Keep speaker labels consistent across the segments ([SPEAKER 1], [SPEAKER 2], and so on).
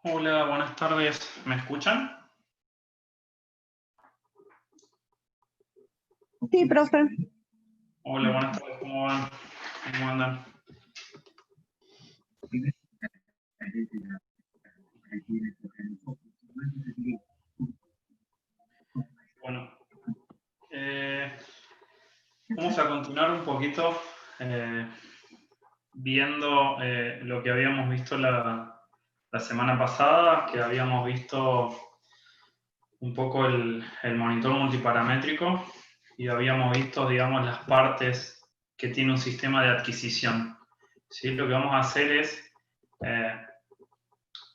[SPEAKER 1] Hola, buenas tardes. ¿Me escuchan?
[SPEAKER 2] Sí, profe.
[SPEAKER 1] Hola, buenas tardes. ¿Cómo van? ¿Cómo andan? Bueno, eh, vamos a continuar un poquito eh, viendo lo que habíamos visto la semana pasada, que habíamos visto un poco el monitor multiparamétrico y habíamos visto, digamos, las partes que tiene un sistema de adquisición. ¿Sí? Lo que vamos a hacer es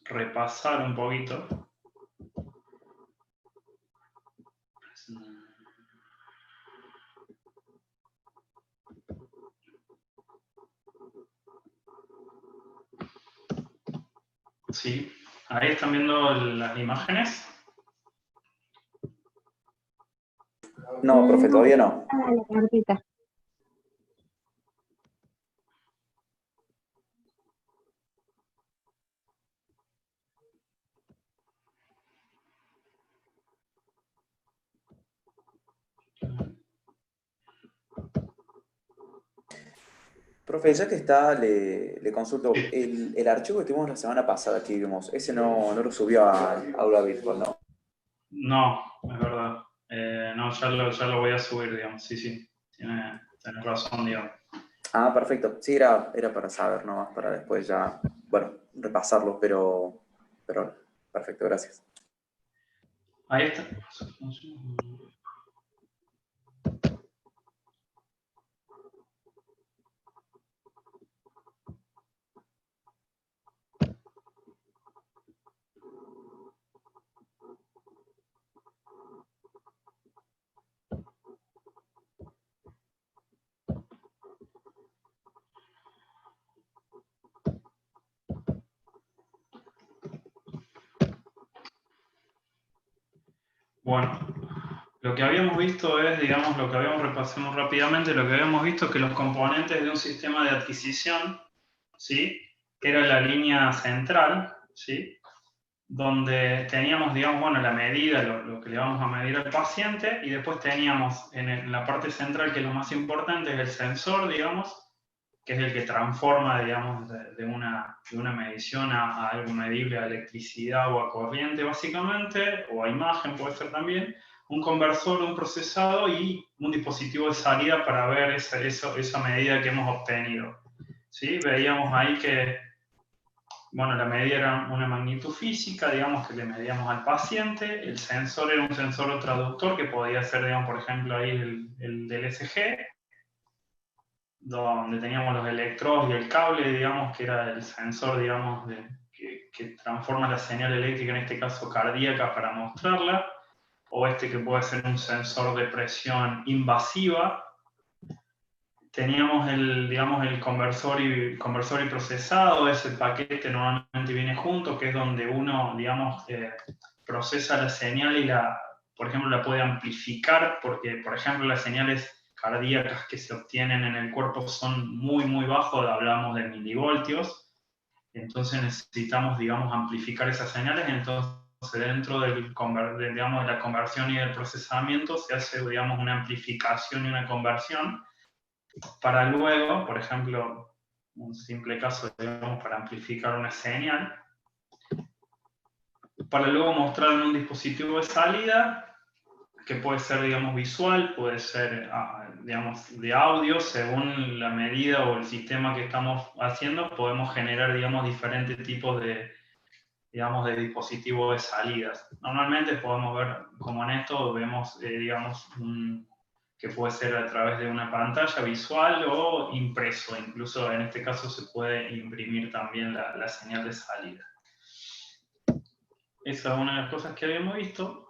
[SPEAKER 1] repasar un poquito. Sí, ahí están viendo las imágenes.
[SPEAKER 3] No, profe, todavía no.
[SPEAKER 2] La carpeta.
[SPEAKER 3] Profe, ya que está, le consulto. El archivo que tuvimos la semana pasada que vimos, ese no lo subió a Aula Virtual, ¿no?
[SPEAKER 1] No, es verdad. No, ya lo voy a subir, digamos. Sí, sí, tienes razón, digamos.
[SPEAKER 3] Ah, perfecto. Sí, era para saber, nomás, para después ya, bueno, repasarlo, pero perfecto, gracias.
[SPEAKER 1] Ahí está. Bueno, lo que habíamos visto es, digamos, lo que habíamos repasado rápidamente, lo que habíamos visto es que los componentes de un sistema de adquisición, ¿sí? Era la línea central, ¿sí? Donde teníamos, digamos, bueno, la medida, lo que le vamos a medir al paciente, y después teníamos en la parte central, que es lo más importante, es el sensor, digamos, que es el que transforma, digamos, de una medición a algo medible, a electricidad o a corriente, básicamente, o a imagen puede ser también, un conversor, un procesado y un dispositivo de salida para ver esa medida que hemos obtenido. ¿Sí? Veíamos ahí que, bueno, la medida era una magnitud física, digamos, que le medíamos al paciente. El sensor era un sensor traductor que podía ser, digamos, por ejemplo, ahí el del ECG, donde teníamos los electrodos y el cable, digamos, que era el sensor, digamos, que transforma la señal eléctrica, en este caso cardíaca, para mostrarla, o este que puede ser un sensor de presión invasiva. Teníamos digamos, el conversor y procesado, ese paquete normalmente viene junto, que es donde uno, digamos, procesa la señal y por ejemplo, la puede amplificar, porque, por ejemplo, las señales cardíacas que se obtienen en el cuerpo son muy, muy bajos, hablamos de milivoltios, entonces necesitamos, digamos, amplificar esas señales, entonces dentro digamos, de la conversión y del procesamiento se hace, digamos, una amplificación y una conversión, para luego, por ejemplo, un simple caso, digamos, para amplificar una señal, para luego mostrar en un dispositivo de salida, que puede ser, digamos, visual, puede ser, digamos, de audio, según la medida o el sistema que estamos haciendo, podemos generar, digamos, diferentes tipos digamos, de dispositivos de salidas. Normalmente podemos ver, como en esto, vemos, digamos, que puede ser a través de una pantalla visual o impreso. Incluso en este caso se puede imprimir también la señal de salida. Esa es una de las cosas que habíamos visto.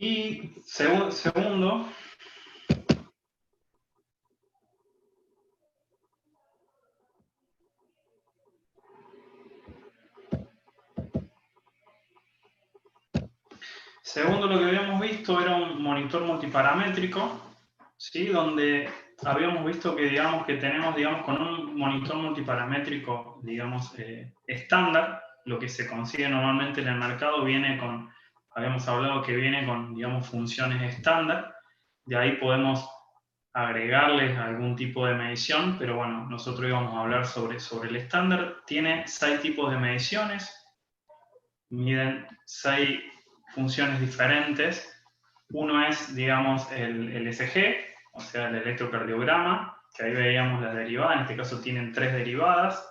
[SPEAKER 1] Y segundo, lo que habíamos visto era un monitor multiparamétrico, ¿sí? Donde habíamos visto que, digamos, que tenemos, digamos, con un monitor multiparamétrico, digamos, estándar, lo que se consigue normalmente en el mercado viene con, habíamos hablado que viene con, digamos, funciones estándar, de ahí podemos agregarles algún tipo de medición, pero bueno, nosotros íbamos a hablar sobre el estándar. Tiene 6 tipos de mediciones, miden 6 funciones diferentes. Uno es, digamos, el ECG, o sea, el electrocardiograma, que ahí veíamos las derivadas, en este caso tienen 3 derivadas.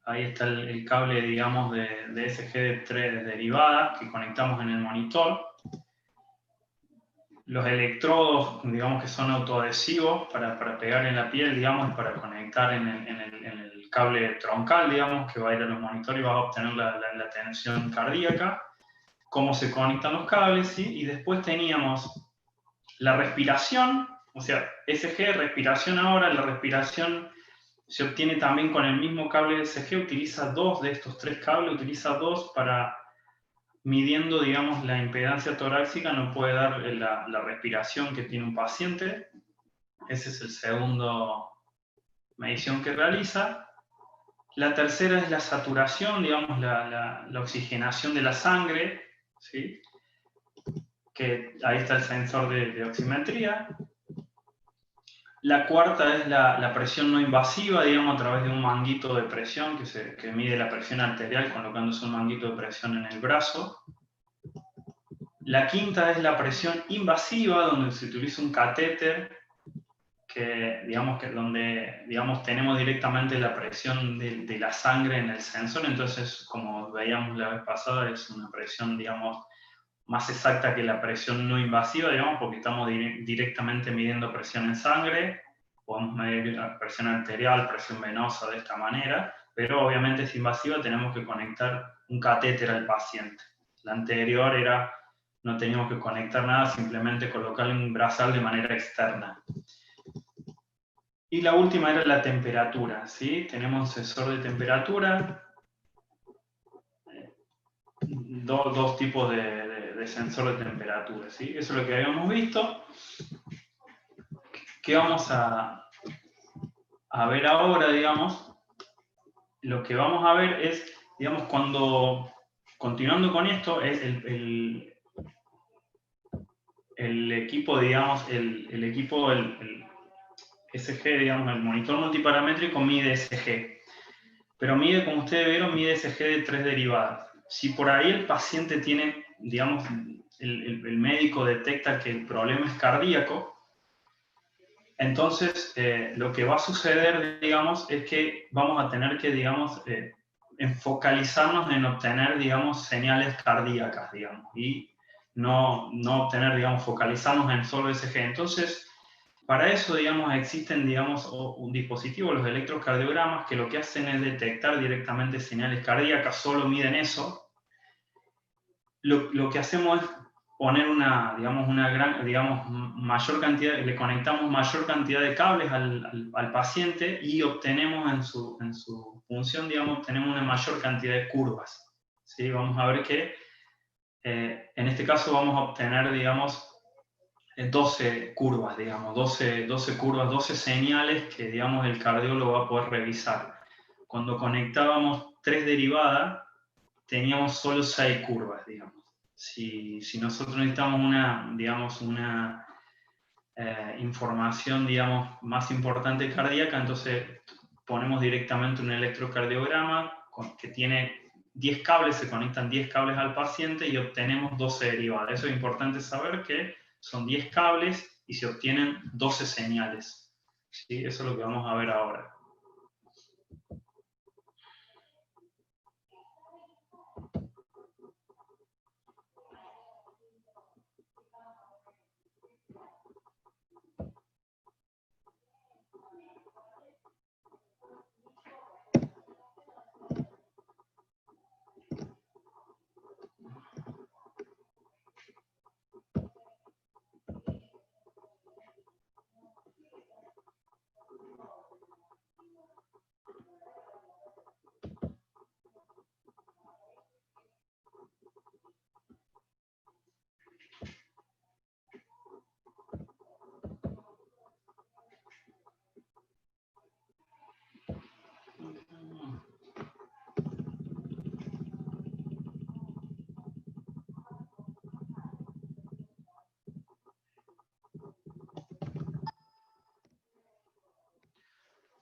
[SPEAKER 1] Ahí está el cable, digamos, de ECG de 3 derivadas que conectamos en el monitor. Los electrodos, digamos, que son autoadhesivos para pegar en la piel, digamos, y para conectar en el cable troncal, digamos, que va a ir a los monitores y va a obtener la tensión cardíaca. Cómo se conectan los cables, ¿sí? Y después teníamos la respiración, o sea, ECG, respiración ahora, la respiración se obtiene también con el mismo cable de ECG, utiliza 2 de estos 3 cables, utiliza 2 para midiendo, digamos, la impedancia torácica, no puede dar la respiración que tiene un paciente. Ese es el segundo medición que realiza. La tercera es la saturación, digamos, la oxigenación de la sangre, ¿sí? Que ahí está el sensor de oximetría. La cuarta es la presión no invasiva, digamos, a través de un manguito de presión que mide la presión arterial colocándose un manguito de presión en el brazo. La quinta es la presión invasiva, donde se utiliza un catéter donde digamos, tenemos directamente la presión de la sangre en el sensor, entonces, como veíamos la vez pasada, es una presión, digamos, más exacta que la presión no invasiva, digamos, porque estamos directamente midiendo presión en sangre, podemos medir la presión arterial, presión venosa de esta manera, pero obviamente es invasiva, tenemos que conectar un catéter al paciente. La anterior era, no teníamos que conectar nada, simplemente colocarle un brazal de manera externa. Y la última era la temperatura, ¿sí? Tenemos un sensor de temperatura, dos tipos de sensor de temperatura, ¿sí? Eso es lo que habíamos visto. ¿Qué vamos a ver ahora, digamos? Lo que vamos a ver es, digamos, continuando con esto, es el equipo, digamos, el equipo, el ECG, digamos, el monitor multiparamétrico mide ECG. Pero mide, como ustedes vieron, mide ECG de 3 derivadas. Si por ahí el paciente tiene, digamos, el médico detecta que el problema es cardíaco, entonces lo que va a suceder, digamos, es que vamos a tener que, digamos, focalizarnos en obtener, digamos, señales cardíacas, digamos, y no obtener, digamos, focalizarnos en solo ECG. Entonces, para eso, digamos, existen, digamos, un dispositivo, los electrocardiogramas, que lo que hacen es detectar directamente señales cardíacas, solo miden eso. Lo que hacemos es poner mayor cantidad, le conectamos mayor cantidad de cables al paciente y obtenemos en su función, digamos, obtenemos una mayor cantidad de curvas. ¿Sí? Vamos a ver que en este caso vamos a obtener, digamos, 12 curvas, digamos, 12 curvas, 12 señales que, digamos, el cardiólogo va a poder revisar. Cuando conectábamos 3 derivadas, teníamos solo 6 curvas, digamos. Si nosotros necesitamos una información, digamos, más importante cardíaca, entonces ponemos directamente un electrocardiograma que tiene 10 cables, se conectan 10 cables al paciente y obtenemos 12 derivadas. Eso es importante saber, que son 10 cables y se obtienen 12 señales. ¿Sí? Eso es lo que vamos a ver ahora.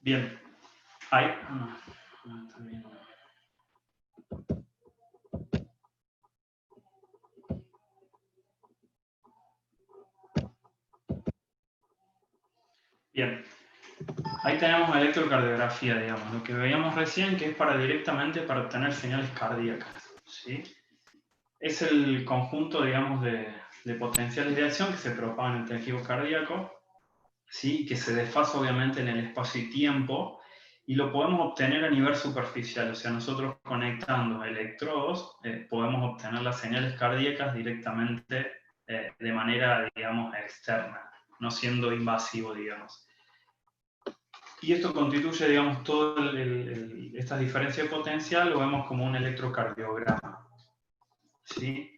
[SPEAKER 1] Bien. Ahí. No, está bien. Bien. Ahí tenemos electrocardiografía, digamos, lo que veíamos recién, que es directamente para obtener señales cardíacas, ¿sí? Es el conjunto, digamos, de potenciales de acción que se propagan en el tejido cardíaco, ¿sí? Que se desfasa obviamente en el espacio y tiempo, y lo podemos obtener a nivel superficial, o sea, nosotros conectando electrodos podemos obtener las señales cardíacas directamente de manera, digamos, externa, no siendo invasivo, digamos. Y esto constituye, digamos, todas estas diferencias de potencial, lo vemos como un electrocardiograma, ¿sí?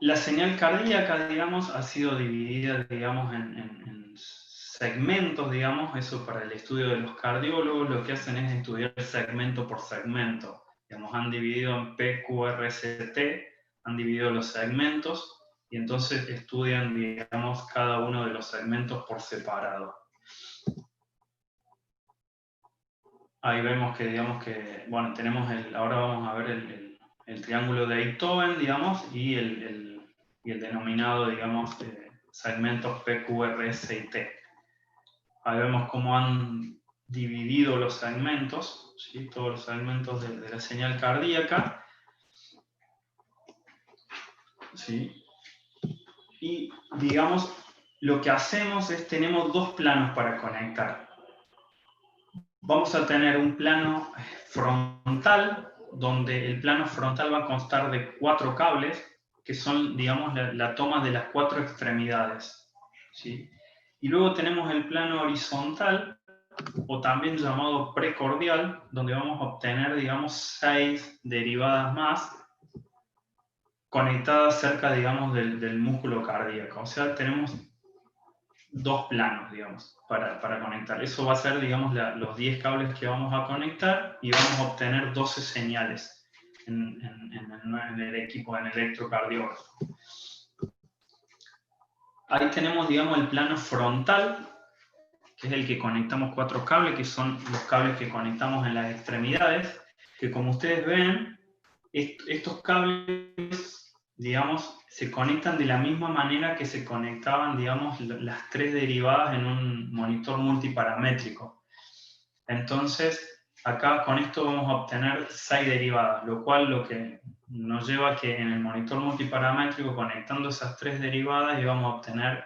[SPEAKER 1] La señal cardíaca, digamos, ha sido dividida, digamos, en segmentos, digamos, eso para el estudio de los cardiólogos, lo que hacen es estudiar segmento por segmento. Digamos, han dividido en PQRST, han dividido los segmentos, y entonces estudian, digamos, cada uno de los segmentos por separado. Ahí vemos que, digamos que, bueno, tenemos ahora vamos a ver el triángulo de Einthoven, digamos, y el denominado, digamos, segmentos PQRS y T. Ahí vemos cómo han dividido los segmentos, ¿sí? Todos los segmentos de la señal cardíaca, ¿sí? Y, digamos, lo que hacemos es, tenemos dos planos para conectar. Vamos a tener un plano frontal, donde el plano frontal va a constar de 4 cables, que son, digamos, la toma de las 4 extremidades, ¿sí? Y luego tenemos el plano horizontal, o también llamado precordial, donde vamos a obtener, digamos, 6 derivadas más, conectadas cerca, digamos, del músculo cardíaco. O sea, tenemos dos planos, digamos, para conectar. Eso va a ser, digamos, los 10 cables que vamos a conectar y vamos a obtener 12 señales en el equipo, en el electrocardiógrafo. Ahí tenemos, digamos, el plano frontal, que es el que conectamos 4 cables, que son los cables que conectamos en las extremidades, que como ustedes ven, estos cables, digamos, se conectan de la misma manera que se conectaban, digamos, las 3 derivadas en un monitor multiparamétrico. Entonces, acá con esto vamos a obtener 6 derivadas, lo cual lo que nos lleva a que en el monitor multiparamétrico, conectando esas 3 derivadas, íbamos a obtener,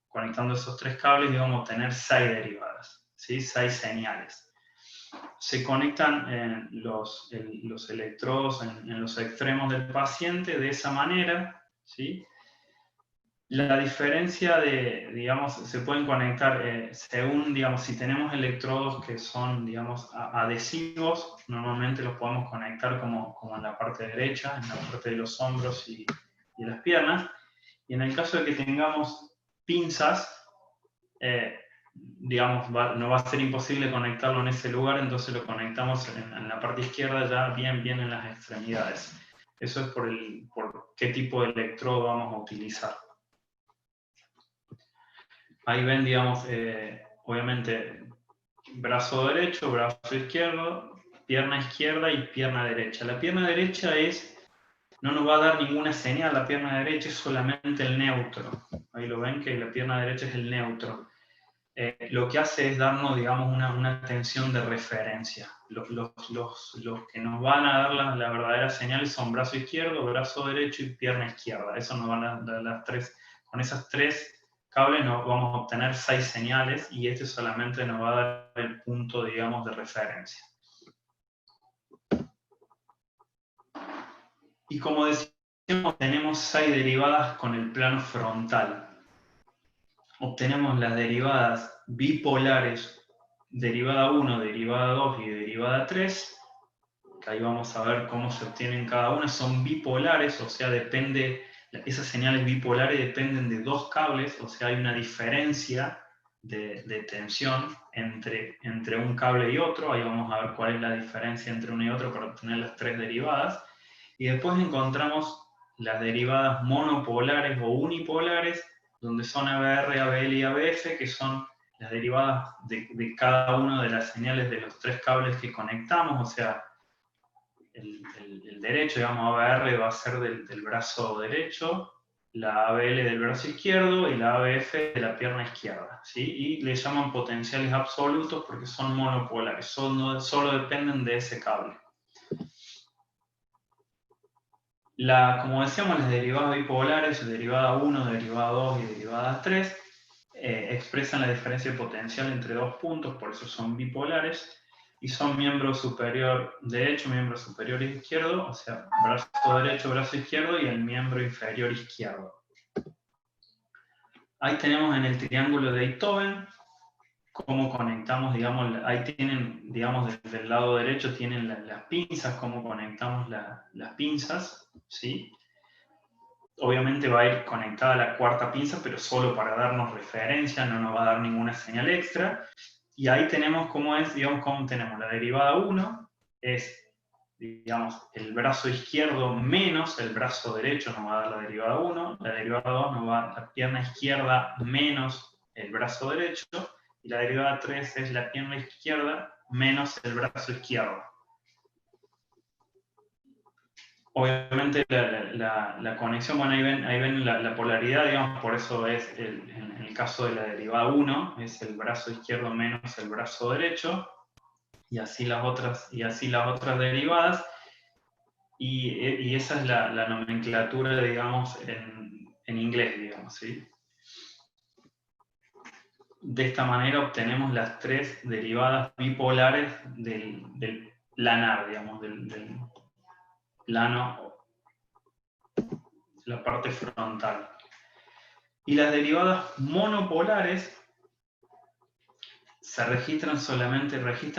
[SPEAKER 1] conectando esos 3 cables, íbamos a obtener 6 derivadas, ¿sí? 6 señales. Se conectan los electrodos en los extremos del paciente de esa manera, ¿sí? La diferencia digamos, se pueden conectar según, digamos, si tenemos electrodos que son, digamos, adhesivos, normalmente los podemos conectar como en la parte derecha, en la parte de los hombros y las piernas, y en el caso de que tengamos pinzas, digamos, no va a ser imposible conectarlo en ese lugar, entonces lo conectamos en la parte izquierda ya bien en las extremidades. Eso es por qué tipo de electrodo vamos a utilizar. Ahí ven, digamos, obviamente, brazo derecho, brazo izquierdo, pierna izquierda y pierna derecha. La pierna derecha no nos va a dar ninguna señal, la pierna derecha es solamente el neutro. Ahí lo ven que la pierna derecha es el neutro. Lo que hace es darnos, digamos, una tensión de referencia. Los que nos van a dar las verdaderas señales son brazo izquierdo, brazo derecho y pierna izquierda. Eso nos van a dar las 3. Con esas 3 cables nos vamos a obtener 6 señales y este solamente nos va a dar el punto, digamos, de referencia. Y como decíamos, tenemos 6 derivadas con el plano frontal. Obtenemos las derivadas bipolares, derivada 1, derivada 2 y derivada 3, que ahí vamos a ver cómo se obtienen cada una. Son bipolares, o sea, esas señales bipolares dependen de 2 cables, o sea, hay una diferencia de tensión entre un cable y otro. Ahí vamos a ver cuál es la diferencia entre uno y otro para obtener las 3 derivadas. Y después encontramos las derivadas monopolares o unipolares, donde son ABR, ABL y ABF, que son las derivadas de cada una de las señales de los 3 cables que conectamos, o sea, el derecho, digamos, ABR va a ser del brazo derecho, la ABL del brazo izquierdo y la ABF de la pierna izquierda, ¿sí? Y le llaman potenciales absolutos porque son monopolares, solo dependen de ese cable. Como decíamos, las derivadas bipolares, derivada 1, derivada 2 y derivada 3, expresan la diferencia potencial entre 2 puntos, por eso son bipolares, y son miembro superior derecho, miembro superior izquierdo, o sea, brazo derecho, brazo izquierdo, y el miembro inferior izquierdo. Ahí tenemos en el triángulo de Einthoven cómo conectamos, digamos, ahí tienen, digamos, desde el lado derecho tienen las pinzas, cómo conectamos las pinzas, ¿sí? Obviamente va a ir conectada la cuarta pinza, pero solo para darnos referencia, no nos va a dar ninguna señal extra. Y ahí tenemos cómo es, digamos, cómo tenemos la derivada 1, es, digamos, el brazo izquierdo menos el brazo derecho nos va a dar la derivada 1, la derivada 2 nos va a dar la pierna izquierda menos el brazo derecho, y la derivada 3 es la pierna izquierda menos el brazo izquierdo. Obviamente la conexión, bueno, ahí ven la polaridad, digamos, por eso es, en el caso de la derivada 1, es el brazo izquierdo menos el brazo derecho, y así las otras derivadas, y esa es la nomenclatura, digamos, en inglés, digamos, ¿sí? De esta manera obtenemos las 3 derivadas bipolares del planar, digamos, del plano, la parte frontal. Y las derivadas monopolares se registran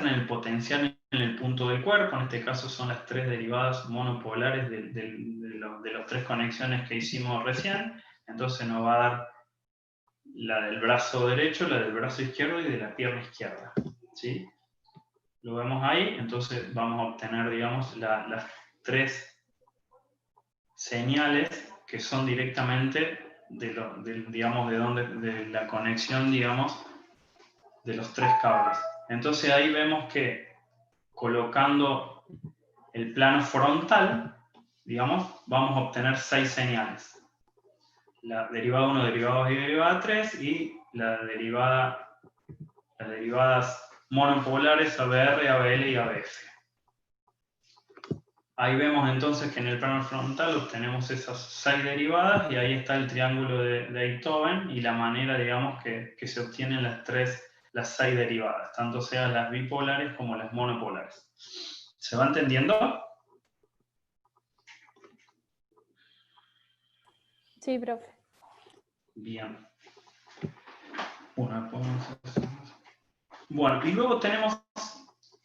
[SPEAKER 1] el potencial en el punto del cuerpo, en este caso son las 3 derivadas monopolares de las 3 conexiones que hicimos recién, entonces nos va a dar la del brazo derecho, la del brazo izquierdo y de la pierna izquierda, ¿sí? Lo vemos ahí, entonces vamos a obtener, digamos, las 3 señales que son directamente de la conexión, digamos, de los 3 cables. Entonces ahí vemos que colocando el plano frontal, digamos, vamos a obtener 6 señales. La derivada 1, derivada 2 y derivada 3, y las derivadas monopolares ABR, ABL y ABF. Ahí vemos entonces que en el plano frontal obtenemos esas 6 derivadas, y ahí está el triángulo de Einthoven y la manera, digamos, que se obtienen las 6 derivadas, tanto sean las bipolares como las monopolares. ¿Se va entendiendo?
[SPEAKER 2] Sí, profe.
[SPEAKER 1] Bien. Bueno, y luego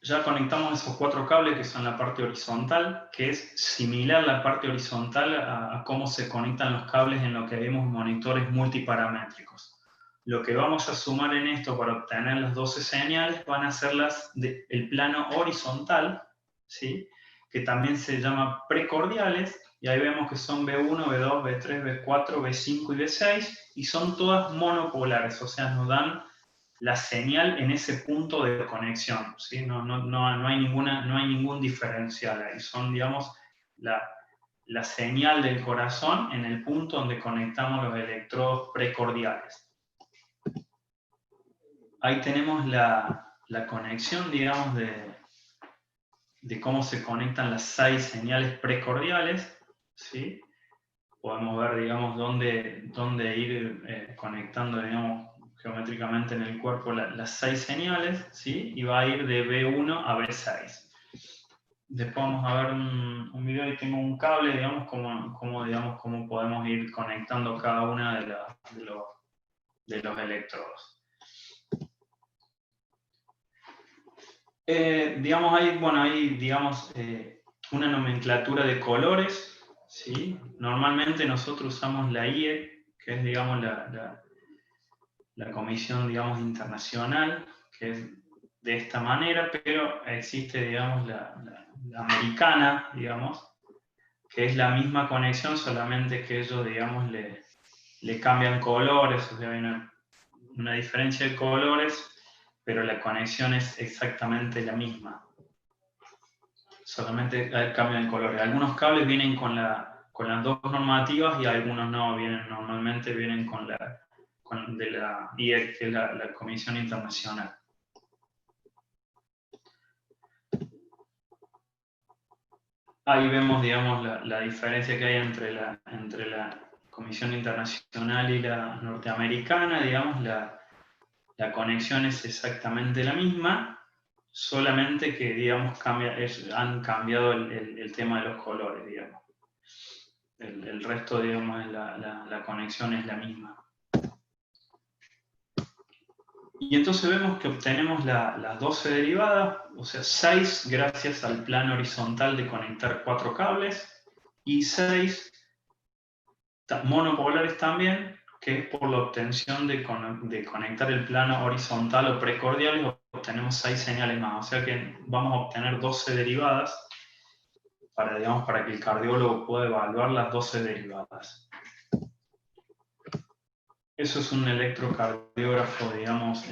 [SPEAKER 1] ya conectamos esos 4 cables que son la parte horizontal, que es similar la parte horizontal a cómo se conectan los cables en lo que vemos monitores multiparamétricos. Lo que vamos a sumar en esto para obtener las 12 señales van a ser las del plano horizontal, ¿sí? Que también se llama precordiales, y ahí vemos que son B1, B2, B3, B4, B5 y B6, y son todas monopolares, o sea, nos dan la señal en ese punto de conexión, ¿sí? No hay ningún diferencial ahí, son, digamos, la señal del corazón en el punto donde conectamos los electrodos precordiales. Ahí tenemos la conexión, digamos, de cómo se conectan las 6 señales precordiales, ¿sí? Podemos ver, digamos, dónde ir conectando, digamos, geométricamente en el cuerpo las 6 señales, ¿sí? Y va a ir de B1 a B6. Después vamos a ver un video y tengo un cable, digamos, cómo podemos ir conectando cada una de los electrodos. Digamos, hay una nomenclatura de colores, ¿sí? Normalmente nosotros usamos la IE, que es, digamos, la comisión, digamos, internacional, que es de esta manera, pero existe, digamos, la americana, digamos, que es la misma conexión, solamente que ellos, digamos, le cambian colores, o sea, hay una diferencia de colores, pero la conexión es exactamente la misma. Solamente hay cambio de colores. Algunos cables vienen con las dos normativas y algunos no, normalmente vienen con de la IEC, que es la Comisión Internacional. Ahí vemos, digamos, la diferencia que hay entre la Comisión Internacional y la norteamericana. Digamos, la conexión es exactamente la misma, solamente que, digamos, han cambiado el tema de los colores, digamos. El resto, digamos, la conexión es la misma. Y entonces vemos que obtenemos las 12 derivadas, o sea, 6 gracias al plan horizontal de conectar 4 cables, y 6 monopolares también, que es por la obtención de conectar el plano horizontal o precordiales, obtenemos 6 señales más. O sea que vamos a obtener 12 derivadas para que el cardiólogo pueda evaluar las 12 derivadas. Eso es un electrocardiógrafo, digamos,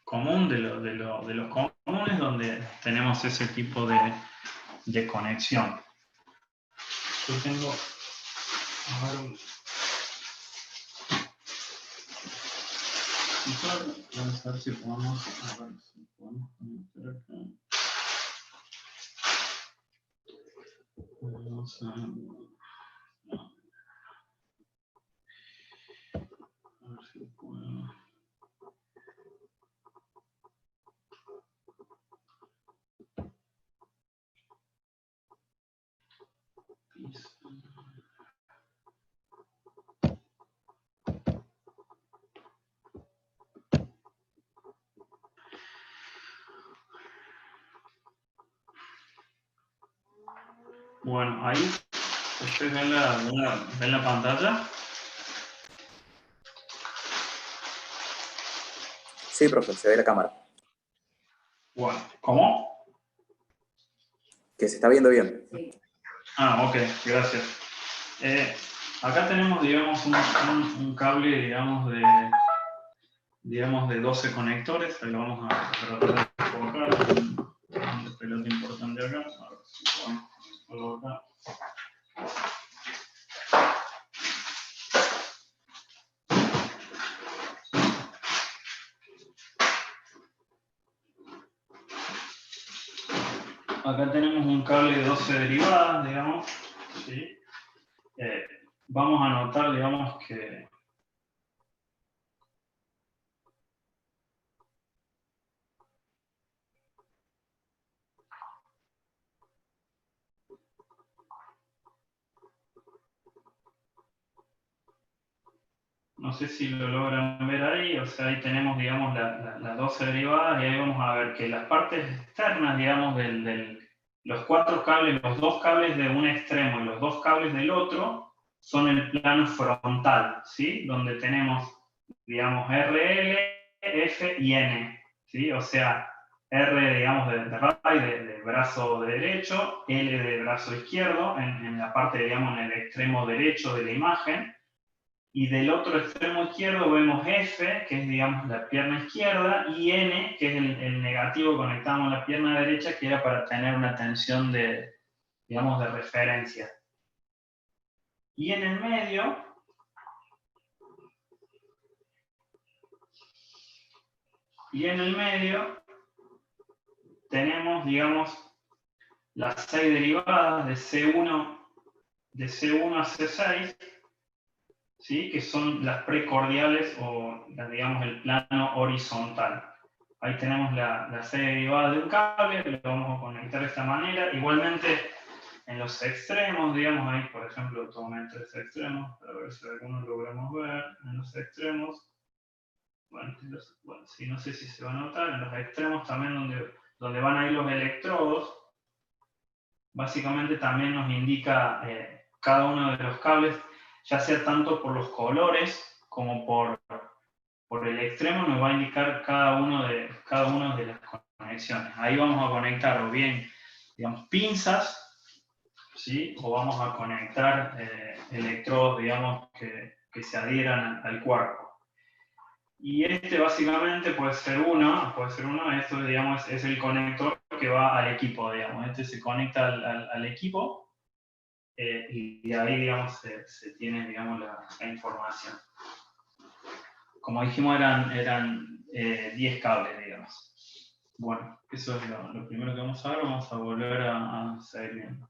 [SPEAKER 1] común, de los comunes, donde tenemos ese tipo de conexión. Yo tengo... Vamos a ver si podemos conectar acá. Vamos a ver si puedo. Bueno, ahí ustedes ven la pantalla.
[SPEAKER 3] Sí, profe, se ve la cámara.
[SPEAKER 1] Bueno, ¿cómo?
[SPEAKER 3] Que se está viendo bien.
[SPEAKER 1] Ah, ok, gracias. Acá tenemos, digamos, un cable, digamos, de 12 conectores. Ahí lo vamos a tratar de colocar. Un pelota importante acá. A ver si podemos colocar. Acá tenemos un cable de 12 derivadas, digamos. ¿Sí? Vamos a notar, digamos, que no sé si lo logran ver ahí, o sea, ahí tenemos, digamos, las 12 derivadas, y ahí vamos a ver que las partes externas, digamos, los 4 cables, los 2 cables de un extremo y los 2 cables del otro, son el plano frontal, ¿sí? Donde tenemos, digamos, RL, F y N, ¿sí? O sea, R, digamos, de RAI, de brazo derecho, L de brazo izquierdo, en la parte, digamos, en el extremo derecho de la imagen. Y del otro extremo izquierdo vemos F, que es, digamos, la pierna izquierda, y N, que es el negativo que conectamos a la pierna derecha, que era para tener una tensión digamos, de referencia. Y en el medio, tenemos, digamos, las 6 derivadas de C1 a C6, ¿sí? Que son las precordiales o, digamos, el plano horizontal. Ahí tenemos la serie derivada de un cable, que lo vamos a conectar de esta manera. Igualmente, en los extremos, digamos, ahí, por ejemplo, tomé 3 extremos, para ver si algunos logramos ver. En los extremos, bueno, sí, no sé si se va a notar, en los extremos también donde van a ir los electrodos, básicamente también nos indica cada uno de los cables, ya sea tanto por los colores como por el extremo, nos va a indicar cada uno de las conexiones. Ahí vamos a conectar o bien, digamos, pinzas, ¿sí? O vamos a conectar electrodos, digamos, que se adhieran al cuerpo. Y este básicamente puede ser uno, esto digamos es el conector que va al equipo, digamos. Este se conecta al equipo y de ahí, digamos, se tiene, digamos, la información. Como dijimos, eran 10 cables, digamos. Bueno, eso es lo primero que vamos a ver. Vamos a volver a seguir viendo.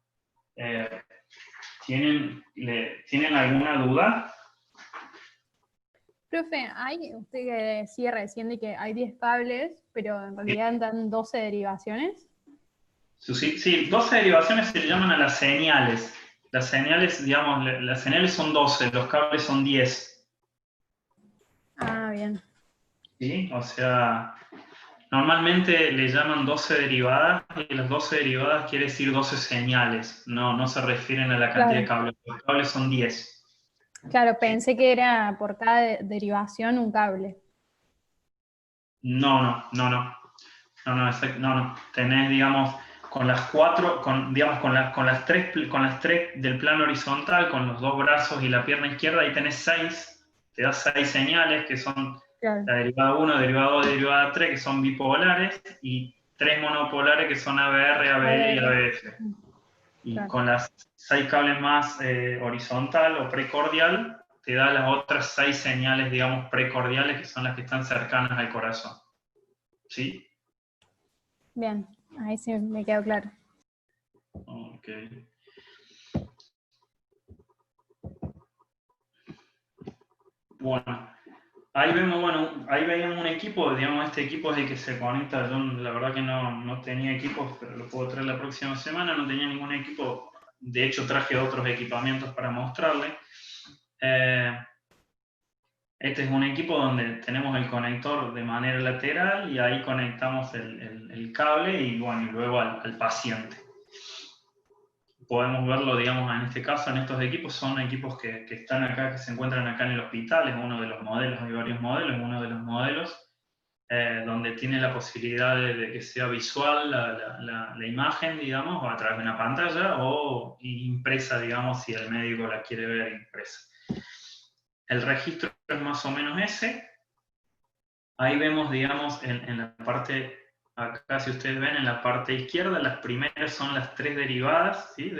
[SPEAKER 1] ¿Tienen alguna duda?
[SPEAKER 2] Profe, usted que decía recién de que hay 10 cables, pero en realidad dan 12 derivaciones.
[SPEAKER 1] Sí, 12 derivaciones se llaman a las señales. Las señales, digamos, las señales son 12, los cables son 10.
[SPEAKER 2] Ah, bien.
[SPEAKER 1] ¿Sí? O sea, normalmente le llaman 12 derivadas y las 12 derivadas quiere decir 12 señales. No se refieren a la cantidad de cables. Los cables son 10.
[SPEAKER 2] Claro, pensé que era por cada derivación un cable.
[SPEAKER 1] No. Tenés, digamos, con las cuatro, digamos, con las tres del plano horizontal, con los dos brazos y la pierna izquierda, ahí tenés 6, te da 6 señales que son
[SPEAKER 2] Claro.
[SPEAKER 1] la derivada 1, derivada 2, derivada 3, que son bipolares, y 3 monopolares que son ABR, ABL y ABF. Y
[SPEAKER 2] Claro.
[SPEAKER 1] con las 6 cables más horizontal o precordial, te da las otras 6 señales, digamos, precordiales, que son las que están cercanas al corazón. ¿Sí?
[SPEAKER 2] Bien, ahí sí me quedó claro.
[SPEAKER 1] Ok. Bueno, ahí veíamos un equipo, digamos, este equipo es el que se conecta. Yo la verdad que no tenía equipos, pero lo puedo traer la próxima semana, no tenía ningún equipo, de hecho traje otros equipamientos para mostrarle. Este es un equipo donde tenemos el conector de manera lateral y ahí conectamos el cable y bueno, y luego al paciente. Podemos verlo, digamos, en este caso, en estos equipos, son equipos que están acá, que se encuentran acá en el hospital, es uno de los modelos, hay varios modelos, uno de los modelos donde tiene la posibilidad de que sea visual la imagen, digamos, a través de una pantalla o impresa, digamos, si el médico la quiere ver impresa. El registro es más o menos ese. Ahí vemos, digamos, en la parte, acá si ustedes ven, en la parte izquierda, las primeras son las 3 derivadas, ¿sí?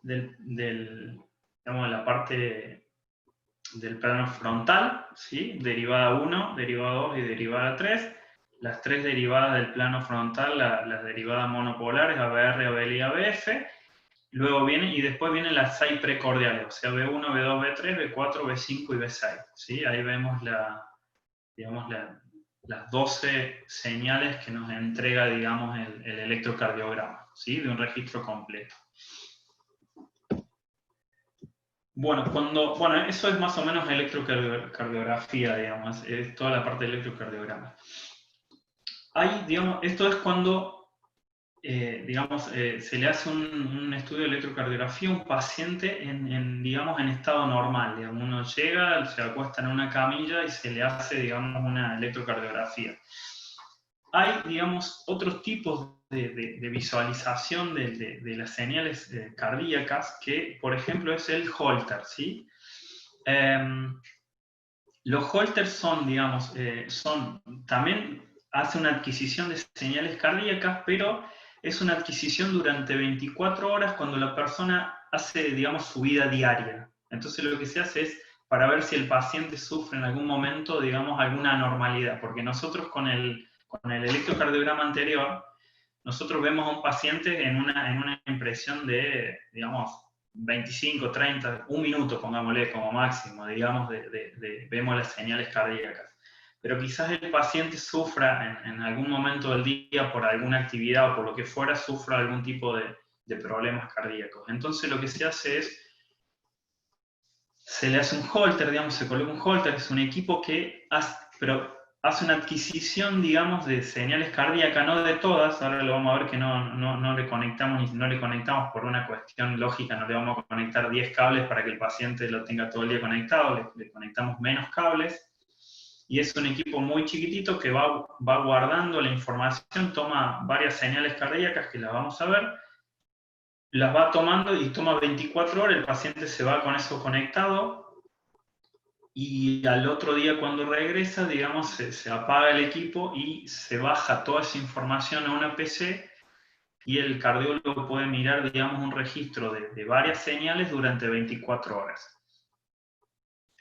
[SPEAKER 1] Digamos, de la parte del plano frontal, ¿sí? Derivada 1, derivada 2 y derivada 3. Las 3 derivadas del plano frontal, las derivadas monopolares, ABR, ABL y ABF. Luego vienen, y después vienen las 6 precordiales, o sea, B1, B2, B3, B4, B5 y B6. ¿Sí? Ahí vemos digamos, las 12 señales que nos entrega, digamos, el electrocardiograma, ¿sí? De un registro completo. Bueno, eso es más o menos electrocardiografía, digamos, es toda la parte del electrocardiograma. Digamos, esto es cuando, digamos, se le hace un estudio de electrocardiografía a un paciente digamos, en estado normal. Digamos, uno llega, se acuesta en una camilla y se le hace, digamos, una electrocardiografía. Hay, digamos, otros tipos de visualización de las señales cardíacas que, por ejemplo, es el Holter, ¿sí? Los Holters son, digamos, también hace una adquisición de señales cardíacas, pero es una adquisición durante 24 horas cuando la persona hace, digamos, su vida diaria. Entonces lo que se hace es para ver si el paciente sufre en algún momento, digamos, alguna anormalidad, porque nosotros con el electrocardiograma anterior, nosotros vemos a un paciente en una impresión de, digamos, 25, 30, un minuto, pongámosle como máximo, digamos, vemos las señales cardíacas. Pero quizás el paciente sufra en algún momento del día por alguna actividad o por lo que fuera, sufra algún tipo de problemas cardíacos. Entonces lo que se hace es, se le hace un holter, digamos, se coloca un holter, es un equipo que hace una adquisición, digamos, de señales cardíacas, no de todas, ahora lo vamos a ver que no le conectamos por una cuestión lógica, no le vamos a conectar 10 cables para que el paciente lo tenga todo el día conectado, le conectamos menos cables, y es un equipo muy chiquitito que va guardando la información, toma varias señales cardíacas que las vamos a ver, las va tomando y toma 24 horas, el paciente se va con eso conectado, y al otro día cuando regresa, digamos, se apaga el equipo y se baja toda esa información a una PC y el cardiólogo puede mirar, digamos, un registro de varias señales durante 24 horas.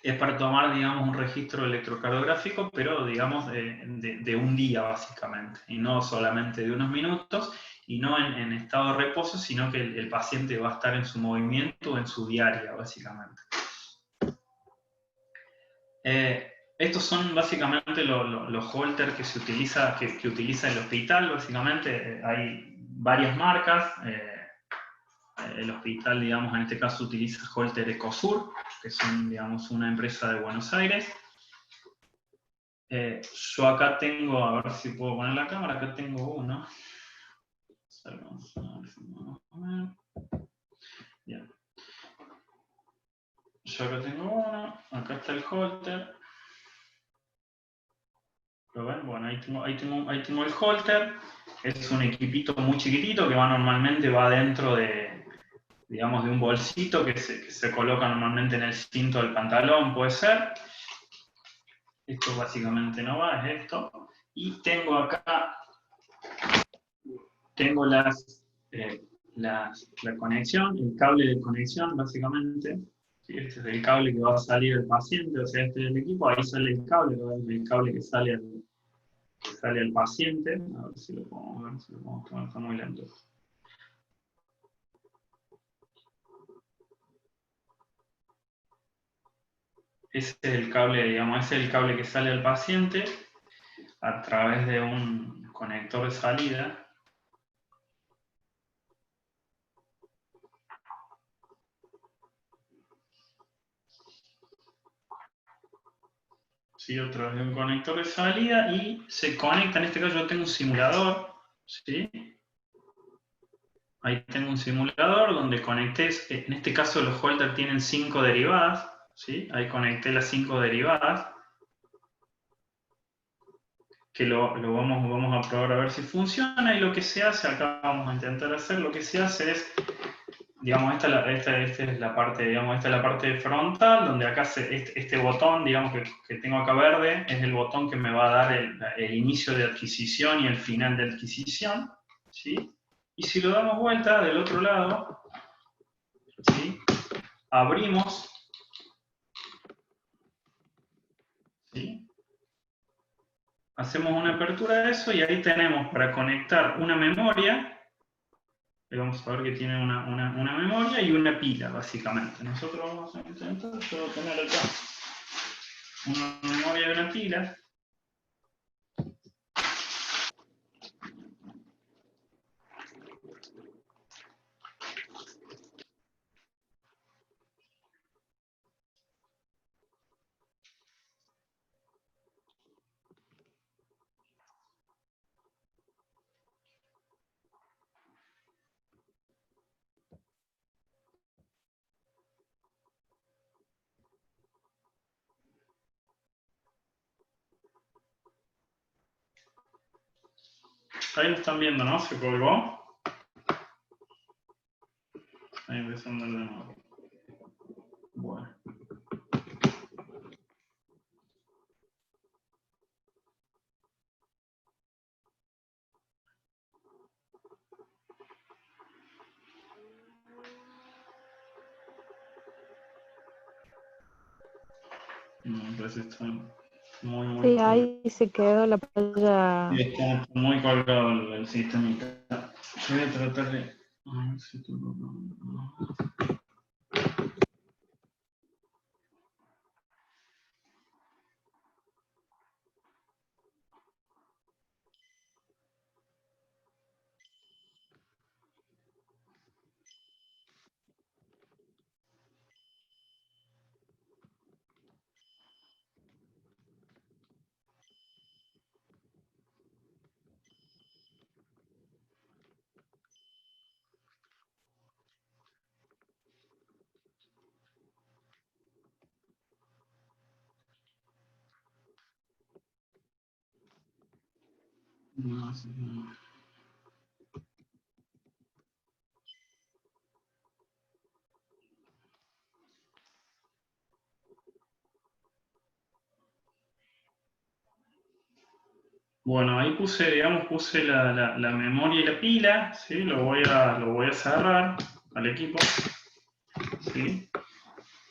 [SPEAKER 1] Es para tomar, digamos, un registro electrocardiográfico, pero, digamos, de un día, básicamente, y no solamente de unos minutos, y no en estado de reposo, sino que el paciente va a estar en su movimiento o en su diaria, básicamente. Estos son básicamente los holters que se utiliza, que utiliza el hospital, básicamente. Hay varias marcas. El hospital, digamos, en este caso utiliza Holter Ecosur, que son, digamos, una empresa de Buenos Aires. Yo acá tengo, a ver si puedo poner la cámara, acá tengo uno. Vamos a ver si podemos poner. Bien. Yo acá tengo uno, acá está el holter. ¿Lo ven? Bueno, ahí tengo el holter. Es un equipito muy chiquitito que normalmente va dentro de, digamos, de un bolsito que se coloca normalmente en el cinto del pantalón, puede ser. Esto básicamente no va, es esto. Y tengo acá, tengo la conexión, el cable de conexión, básicamente. ¿Sí? Este es el cable que va a salir del paciente, o sea, este es el equipo, ahí sale el cable que sale al paciente. A ver si lo podemos ver, si lo podemos tomar, está muy lento. Ese es el cable, digamos, ese es el cable que sale al paciente a través de un conector de salida. ¿Sí? A través de un conector de salida y se conecta, en este caso yo tengo un simulador, ¿sí? Ahí tengo un simulador donde conecté, en este caso los holters tienen 5 derivadas, ¿sí? Ahí conecté las 5 derivadas, que lo vamos a probar a ver si funciona, y lo que se hace, acá vamos a intentar hacer, lo que se hace es, digamos, esta es la parte, digamos, esta es la parte frontal, donde acá este botón, digamos, que tengo acá verde, es el botón que me va a dar el inicio de adquisición y el final de adquisición, ¿sí? Y si lo damos vuelta del otro lado, ¿sí? Abrimos, ¿sí? Hacemos una apertura de eso y ahí tenemos para conectar una memoria. Vamos a ver que tiene una memoria y una pila, básicamente. Nosotros vamos a intentar, yo voy a tener acá una memoria y una pila. Ahí lo están viendo, ¿no? Se colgó. Ahí empezando de nuevo. Bueno. No, entonces está muy
[SPEAKER 4] Sí,
[SPEAKER 1] colgado.
[SPEAKER 4] ahí se quedó la pantalla.
[SPEAKER 1] Sí, está muy colgado el sistema. Yo voy a tratar de... A ver si no, sí, no. Bueno, ahí puse, digamos, puse la memoria y la pila, ¿sí? Lo voy a cerrar al equipo, ¿sí?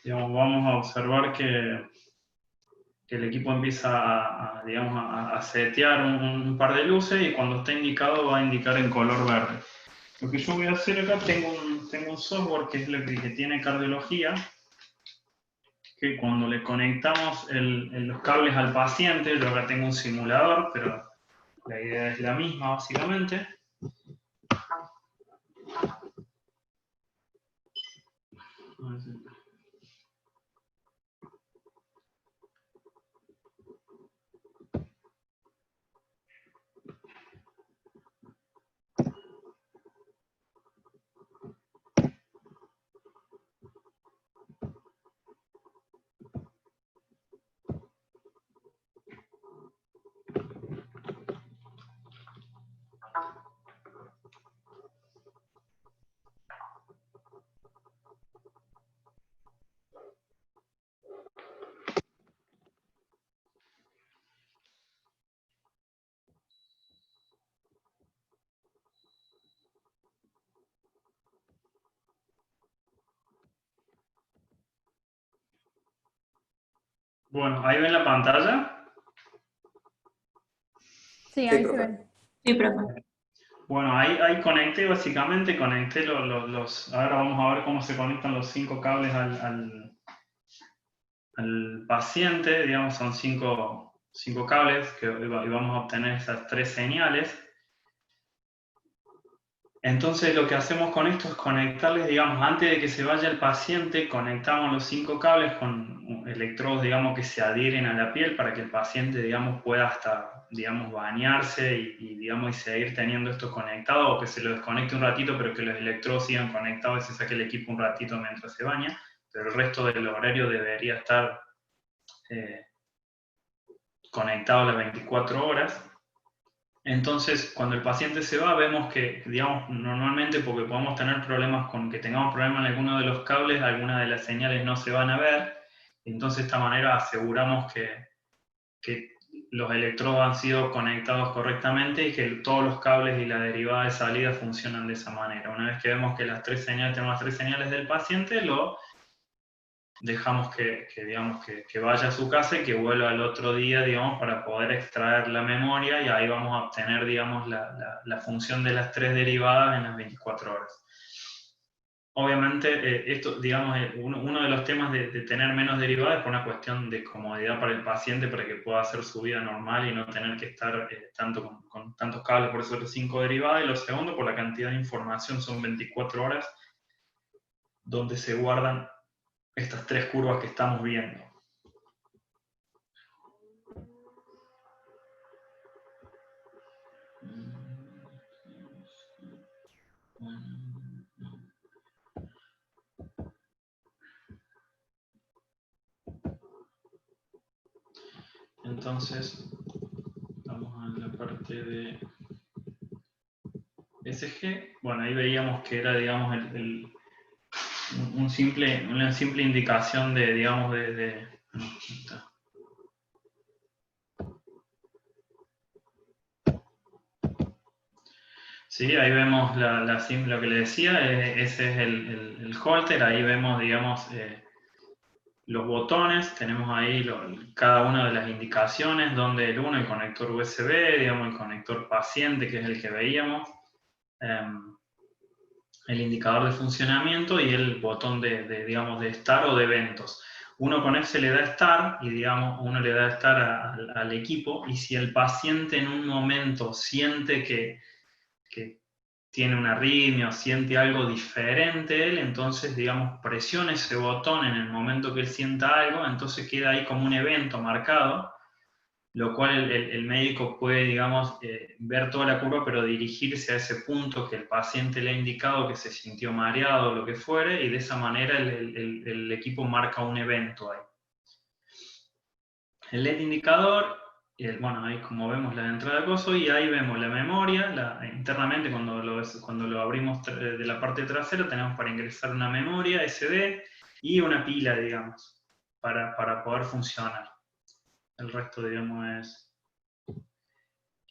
[SPEAKER 1] Digamos, vamos a observar que el equipo empieza digamos, a setear un par de luces y cuando está indicado va a indicar en color verde. Lo que yo voy a hacer acá, tengo un software que es lo que tiene cardiología, que cuando le conectamos los cables al paciente, yo acá tengo un simulador, pero la idea es la misma básicamente. Bueno, ahí ven la pantalla.
[SPEAKER 2] Sí,
[SPEAKER 3] Sí,
[SPEAKER 2] ahí se
[SPEAKER 3] profe.
[SPEAKER 2] ve.
[SPEAKER 5] Sí, profe.
[SPEAKER 1] Bueno, ahí conecté, básicamente conecté ahora vamos a ver cómo se conectan los 5 cables al paciente, digamos, son 5 cables y vamos a obtener esas 3 señales. Entonces lo que hacemos con esto es conectarles, digamos, antes de que se vaya el paciente, conectamos los 5 cables con electrodos, digamos, que se adhieren a la piel para que el paciente, digamos, pueda hasta, digamos, bañarse digamos, y seguir teniendo esto conectado, o que se lo desconecte un ratito, pero que los electrodos sigan conectados y se saque el equipo un ratito mientras se baña, pero el resto del horario debería estar conectado las 24 horas. Entonces, cuando el paciente se va, vemos que, digamos, normalmente porque podemos tener problemas con que tengamos problemas en alguno de los cables, algunas de las señales no se van a ver. Entonces, de esta manera aseguramos que los electrodos han sido conectados correctamente y que todos los cables y la derivada de salida funcionan de esa manera. Una vez que vemos que tenemos las 3 señales del paciente, lo dejamos digamos, que vaya a su casa y que vuelva al otro día, digamos, para poder extraer la memoria y ahí vamos a obtener, digamos, la función de las 3 derivadas en las 24 horas. Obviamente, esto, digamos, uno de los temas de tener menos derivadas es por una cuestión de comodidad para el paciente, para que pueda hacer su vida normal y no tener que estar tanto con tantos cables, por eso los 5 derivadas. Y lo segundo, por la cantidad de información, son 24 horas donde se guardan estas 3 curvas que estamos viendo. Entonces, vamos a la parte de SG. Bueno, ahí veíamos que era, digamos, una simple indicación de, digamos, sí, ahí vemos lo que le decía, ese es el holter, ahí vemos, digamos, los botones, tenemos ahí cada una de las indicaciones, donde el conector USB, digamos, el conector paciente, que es el que veíamos, el indicador de funcionamiento y el botón digamos, de Start o de eventos. Uno con ese le da Start y, digamos, uno le da Start al equipo, y si el paciente en un momento siente que tiene una arritmia o siente algo diferente él, entonces, digamos, presiona ese botón en el momento que él sienta algo, entonces queda ahí como un evento marcado, lo cual el médico puede, digamos, ver toda la curva, pero dirigirse a ese punto que el paciente le ha indicado que se sintió mareado o lo que fuere, y de esa manera el equipo marca un evento ahí. El LED indicador, bueno, ahí como vemos la entrada de coso, y ahí vemos la memoria, internamente cuando lo abrimos de la parte trasera tenemos para ingresar una memoria SD y una pila, digamos, para poder funcionar. El resto, digamos, es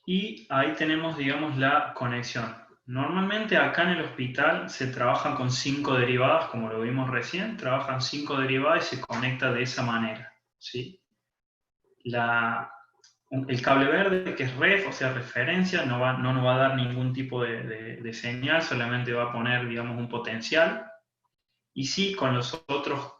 [SPEAKER 1] y ahí tenemos, digamos, la conexión. Normalmente acá en el hospital se trabajan con 5 derivadas, como lo vimos recién, trabajan 5 derivadas y se conecta de esa manera, ¿sí? El cable verde, que es ref, o sea, referencia, no nos va a dar ningún tipo de señal, solamente va a poner, digamos, un potencial. Y sí, con los otros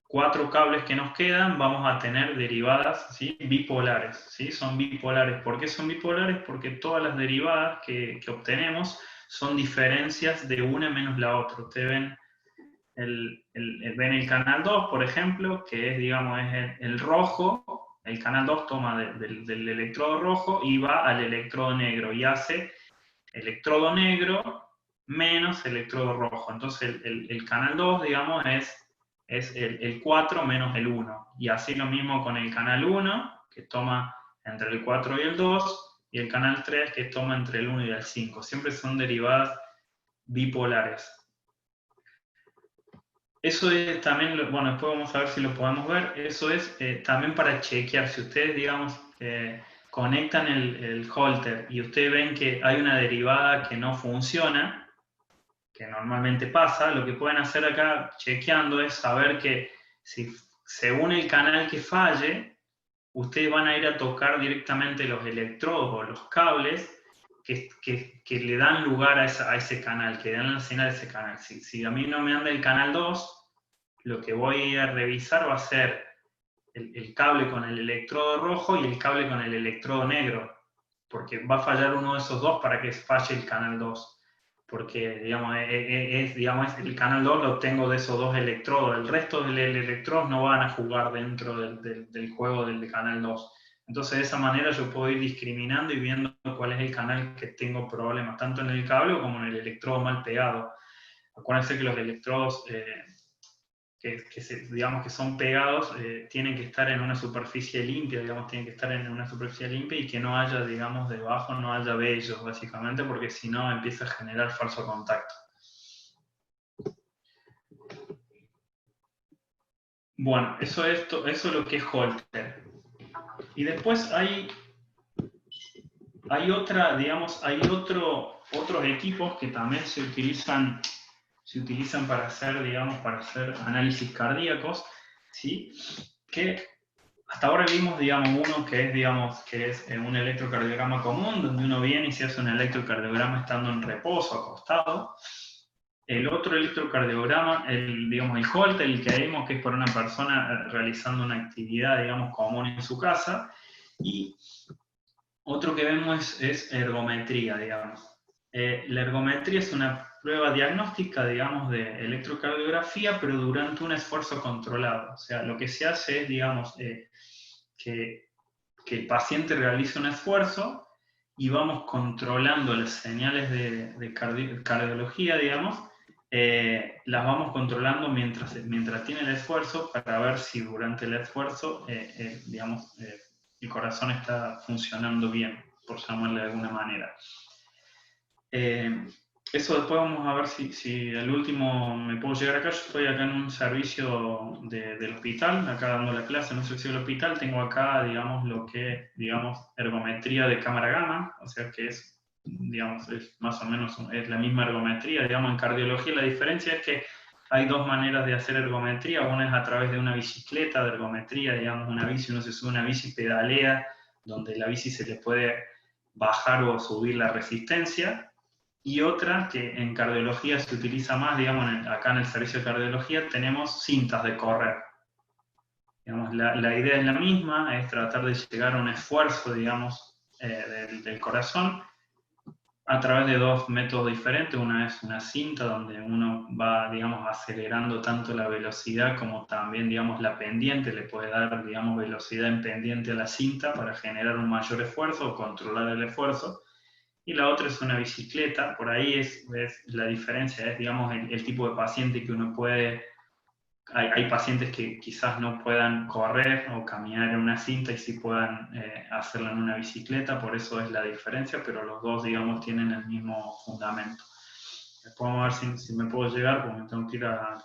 [SPEAKER 1] 4 cables que nos quedan, vamos a tener derivadas, ¿sí?, bipolares, ¿sí? Son bipolares. ¿Por qué son bipolares? Porque todas las derivadas que obtenemos son diferencias de una menos la otra. Ustedes ven ven el canal 2, por ejemplo, que es, digamos, es el rojo. El canal 2 toma del electrodo rojo y va al electrodo negro y hace electrodo negro menos electrodo rojo. Entonces el canal 2, digamos, es el 4 menos el 1. Y así lo mismo con el canal 1, que toma entre el 4 y el 2, y el canal 3, que toma entre el 1 y el 5. Siempre son derivadas bipolares. Eso es también, bueno, después vamos a ver si lo podemos ver, eso es también para chequear. Si ustedes, digamos, conectan el holter y ustedes ven que hay una derivada que no funciona, que normalmente pasa, lo que pueden hacer acá chequeando es saber que si según el canal que falle, ustedes van a ir a tocar directamente los electrodos o los cables que le dan lugar a ese canal, que dan la señal a ese canal. Si a mí no me anda el canal 2, lo que voy a revisar va a ser el cable con el electrodo rojo y el cable con el electrodo negro, porque va a fallar uno de esos dos para que falle el canal 2. Porque, digamos, digamos, el canal 2 lo obtengo de esos dos electrodos. El resto de los electrodos no van a jugar dentro del juego del canal 2. Entonces, de esa manera yo puedo ir discriminando y viendo cuál es el canal que tengo problemas, tanto en el cable como en el electrodo mal pegado. Acuérdense que los electrodos digamos, que son pegados, tienen que estar en una superficie limpia, digamos, tienen que estar en una superficie limpia y que no haya, digamos, debajo no haya vellos, básicamente, porque si no empieza a generar falso contacto. Bueno, eso es lo que es holter. Y después hay digamos, hay otros equipos que también se utilizan para hacer, digamos, para hacer análisis cardíacos, ¿sí? Que hasta ahora vimos, digamos, uno que es un electrocardiograma común, donde uno viene y se hace un electrocardiograma estando en reposo, acostado. El otro electrocardiograma, digamos, el holter, el que vimos, que es por una persona realizando una actividad, digamos, común en su casa. Y otro que vemos es ergometría, digamos. La ergometría es una prueba diagnóstica, digamos, de electrocardiografía, pero durante un esfuerzo controlado. O sea, lo que se hace es, digamos, que el paciente realice un esfuerzo y vamos controlando las señales de cardiología, digamos, las vamos controlando mientras tiene el esfuerzo para ver si durante el esfuerzo, digamos, el corazón está funcionando bien, por llamarle de alguna manera. Eso después vamos a ver si al último me puedo llegar acá. Yo estoy acá en un servicio del hospital, acá dando la clase en un servicio del hospital. Tengo acá, digamos, lo que, digamos, ergometría de cámara gamma, o sea que es, digamos, es más o menos es la misma ergometría. Digamos, en cardiología la diferencia es que hay dos maneras de hacer ergometría. Una es a través de una bicicleta de ergometría, digamos, una bici, uno se sube a una bici, pedalea, donde la bici se le puede bajar o subir la resistencia. Y otra que en cardiología se utiliza más, digamos, acá en el servicio de cardiología tenemos cintas de correr. Digamos, la idea es la misma, es tratar de llegar a un esfuerzo, digamos, del corazón a través de dos métodos diferentes. Una es una cinta donde uno va, digamos, acelerando tanto la velocidad como también, digamos, la pendiente, le puede dar, digamos, velocidad en pendiente a la cinta para generar un mayor esfuerzo o controlar el esfuerzo. Y la otra es una bicicleta. Por ahí es la diferencia, es, digamos, el tipo de paciente que uno puede. Hay pacientes que quizás no puedan correr o caminar en una cinta y sí puedan hacerlo en una bicicleta, por eso es la diferencia, pero los dos, digamos, tienen el mismo fundamento. Después vamos a ver si me puedo llegar, porque me tengo que ir a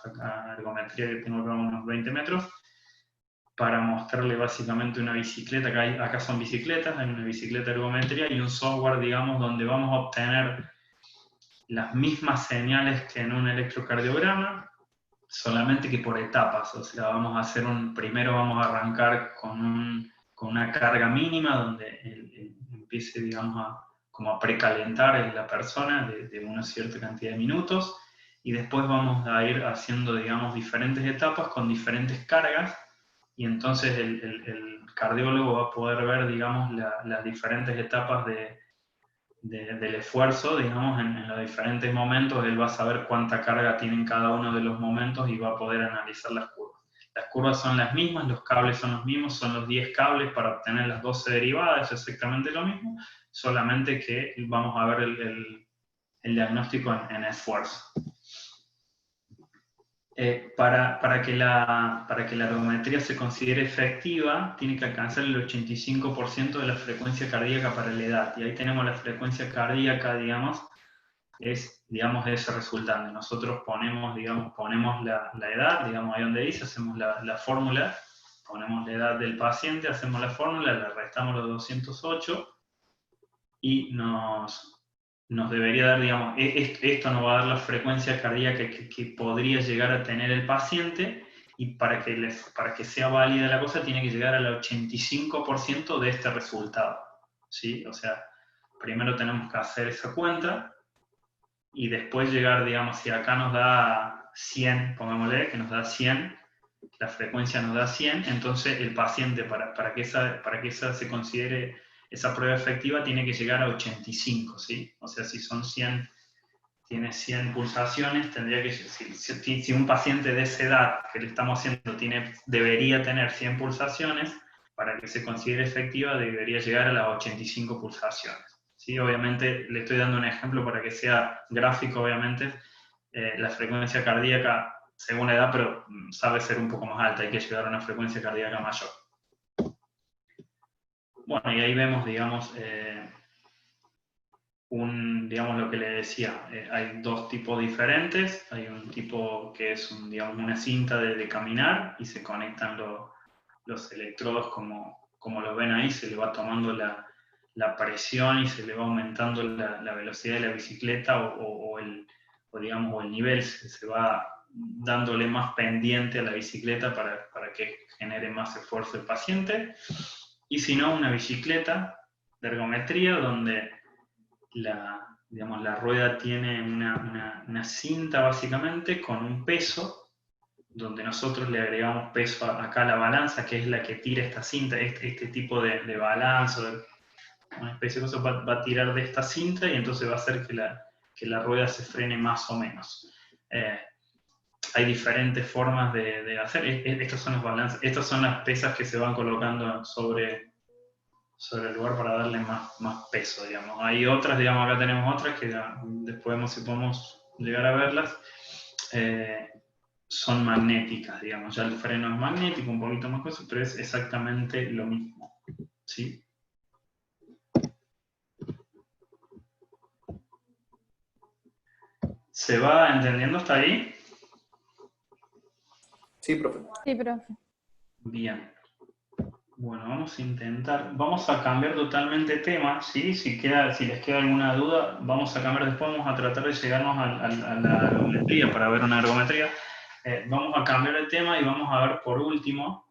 [SPEAKER 1] ergometría, que tengo acá unos 20 metros, para mostrarle básicamente una bicicleta. Acá son bicicletas, hay una bicicleta de ergometría y un software, digamos, donde vamos a obtener las mismas señales que en un electrocardiograma, solamente que por etapas. O sea, vamos a hacer primero vamos a arrancar con una carga mínima, donde empiece, digamos, como a precalentar la persona de una cierta cantidad de minutos, y después vamos a ir haciendo, digamos, diferentes etapas con diferentes cargas, y entonces el cardiólogo va a poder ver, digamos, las diferentes etapas del esfuerzo, digamos, en los diferentes momentos. Él va a saber cuánta carga tiene en cada uno de los momentos y va a poder analizar las curvas. Las curvas son las mismas, los cables son los mismos, son los 10 cables para obtener las 12 derivadas, es exactamente lo mismo, solamente que vamos a ver el diagnóstico en esfuerzo. Para que la ergometría se considere efectiva, tiene que alcanzar el 85% de la frecuencia cardíaca para la edad. Y ahí tenemos la frecuencia cardíaca, digamos, es ese resultante. Nosotros ponemos la edad, digamos, ahí donde dice, hacemos la fórmula, ponemos la edad del paciente, hacemos la fórmula, le restamos los 208 y nos debería dar, digamos, esto nos va a dar la frecuencia cardíaca que podría llegar a tener el paciente, y para que sea válida la cosa tiene que llegar al 85% de este resultado, ¿sí? O sea, primero tenemos que hacer esa cuenta, y después llegar, digamos, si acá nos da 100, pongámosle, que nos da 100, la frecuencia nos da 100, entonces el paciente, para que esa se considere esa prueba efectiva, tiene que llegar a 85, ¿sí? O sea, si son 100, tiene 100 pulsaciones, tendría que, si un paciente de esa edad que le estamos haciendo debería tener 100 pulsaciones, para que se considere efectiva debería llegar a las 85 pulsaciones. ¿Sí? Obviamente le estoy dando un ejemplo para que sea gráfico, obviamente. La frecuencia cardíaca, según la edad, pero sabe ser un poco más alta, hay que llegar a una frecuencia cardíaca mayor. Bueno, y ahí vemos, digamos, digamos lo que le decía, hay dos tipos diferentes. Hay un tipo que es digamos, una cinta de caminar, y se conectan los electrodos como lo ven ahí, se le va tomando la presión y se le va aumentando la velocidad de la bicicleta, o el nivel, se va dándole más pendiente a la bicicleta para que genere más esfuerzo el paciente. Y si no, una bicicleta de ergometría donde la rueda tiene una cinta básicamente con un peso, donde nosotros le agregamos peso acá a la balanza, que es la que tira esta cinta, este tipo de balanza, una especie de cosa, va a tirar de esta cinta, y entonces va a hacer que la rueda se frene más o menos. Hay diferentes formas de hacer. Estas son las balanzas, estas son las pesas que se van colocando sobre el lugar para darle más peso, digamos. Hay otras, digamos, acá tenemos otras que después si podemos llegar a verlas, son magnéticas, digamos. Ya el freno es magnético, un poquito más cosas, pero es exactamente lo mismo, ¿sí? ¿Se va entendiendo hasta ahí?
[SPEAKER 3] Sí, profe.
[SPEAKER 2] Sí, profe.
[SPEAKER 1] Bien. Bueno, vamos a cambiar totalmente tema, ¿sí? Si les queda alguna duda, vamos a cambiar, después vamos a tratar de llegarnos a la ergometría, para ver una ergometría. Vamos a cambiar el tema y vamos a ver por último,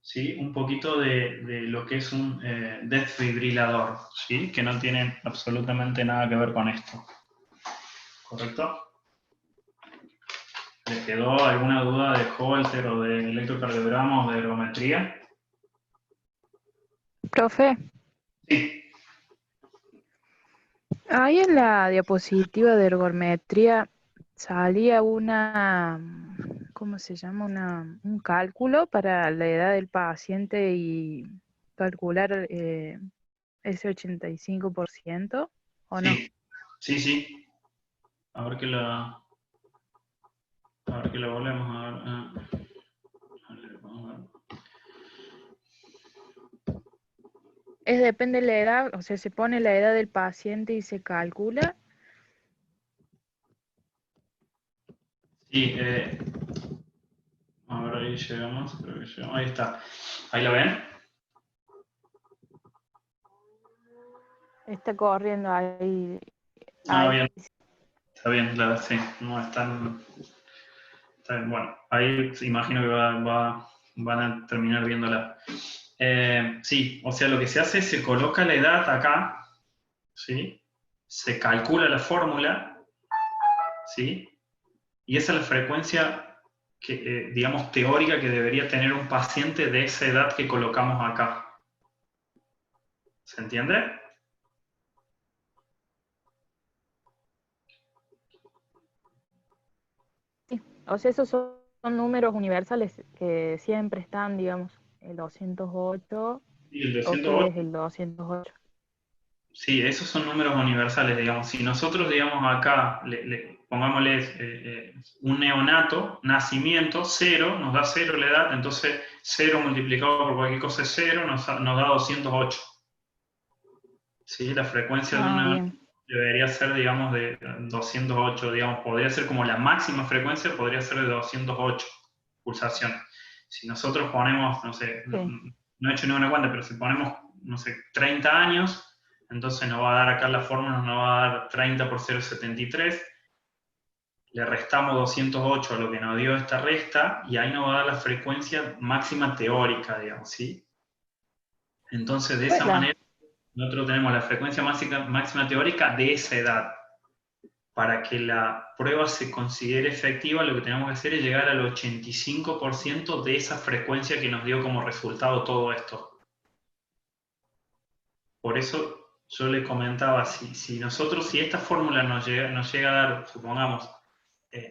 [SPEAKER 1] ¿sí? Un poquito de lo que es un desfibrilador, ¿sí? Que no tiene absolutamente nada que ver con esto. ¿Correcto? ¿Les quedó alguna duda de Holter o de electrocardiograma o de ergometría?
[SPEAKER 4] Profe,
[SPEAKER 1] Sí.
[SPEAKER 4] ahí en la diapositiva de ergometría salía ¿cómo se llama? Un cálculo para la edad del paciente y calcular ese 85%, ¿o no?
[SPEAKER 1] Sí. A ver que lo volvemos a ver. Vamos a ver.
[SPEAKER 4] Depende de la edad, o sea, se pone la edad del paciente y se calcula.
[SPEAKER 1] Sí, a ver, ahí ahí llegamos, creo que llegamos. Ahí está. ¿Ahí lo ven?
[SPEAKER 4] Está corriendo ahí.
[SPEAKER 1] Ah,
[SPEAKER 4] ahí.
[SPEAKER 1] bien. Está bien, sí. No están. Está bien. Bueno, ahí imagino que van a terminar viéndola. Sí, o sea, lo que se hace es se coloca la edad acá, ¿sí? Se calcula la fórmula, ¿sí? Y esa es la frecuencia que, digamos, teórica que debería tener un paciente de esa edad que colocamos acá. ¿Se entiende?
[SPEAKER 4] Sí. O sea, esos son números universales que siempre están, digamos, el 208,
[SPEAKER 1] Y el
[SPEAKER 4] ¿o qué
[SPEAKER 1] 208.
[SPEAKER 4] es el 208?
[SPEAKER 1] Sí, esos son números universales, digamos. Si nosotros, digamos, acá pongámosle un neonato, nacimiento, 0, nos da 0 la edad, entonces 0 multiplicado por cualquier cosa es 0, nos da 208. ¿Sí? La frecuencia de un
[SPEAKER 4] Ah,
[SPEAKER 1] neonato
[SPEAKER 4] bien.
[SPEAKER 1] debería ser, digamos, de 208, digamos, podría ser como la máxima frecuencia, podría ser de 208 pulsaciones. Si nosotros ponemos, no sé,
[SPEAKER 4] Sí.
[SPEAKER 1] no he hecho ninguna cuenta, pero si ponemos, no sé, 30 años, entonces nos va a dar acá la fórmula, nos va a dar 30 por 0,73, le restamos 208 a lo que nos dio esta resta, y ahí nos va a dar la frecuencia máxima teórica, digamos, ¿sí? Entonces, de esa
[SPEAKER 4] Claro.
[SPEAKER 1] manera, nosotros tenemos la frecuencia máxima teórica de esa edad. Para que la prueba se considere efectiva, lo que tenemos que hacer es llegar al 85% de esa frecuencia que nos dio como resultado todo esto. Por eso yo le comentaba, si esta fórmula nos llega a dar, supongamos,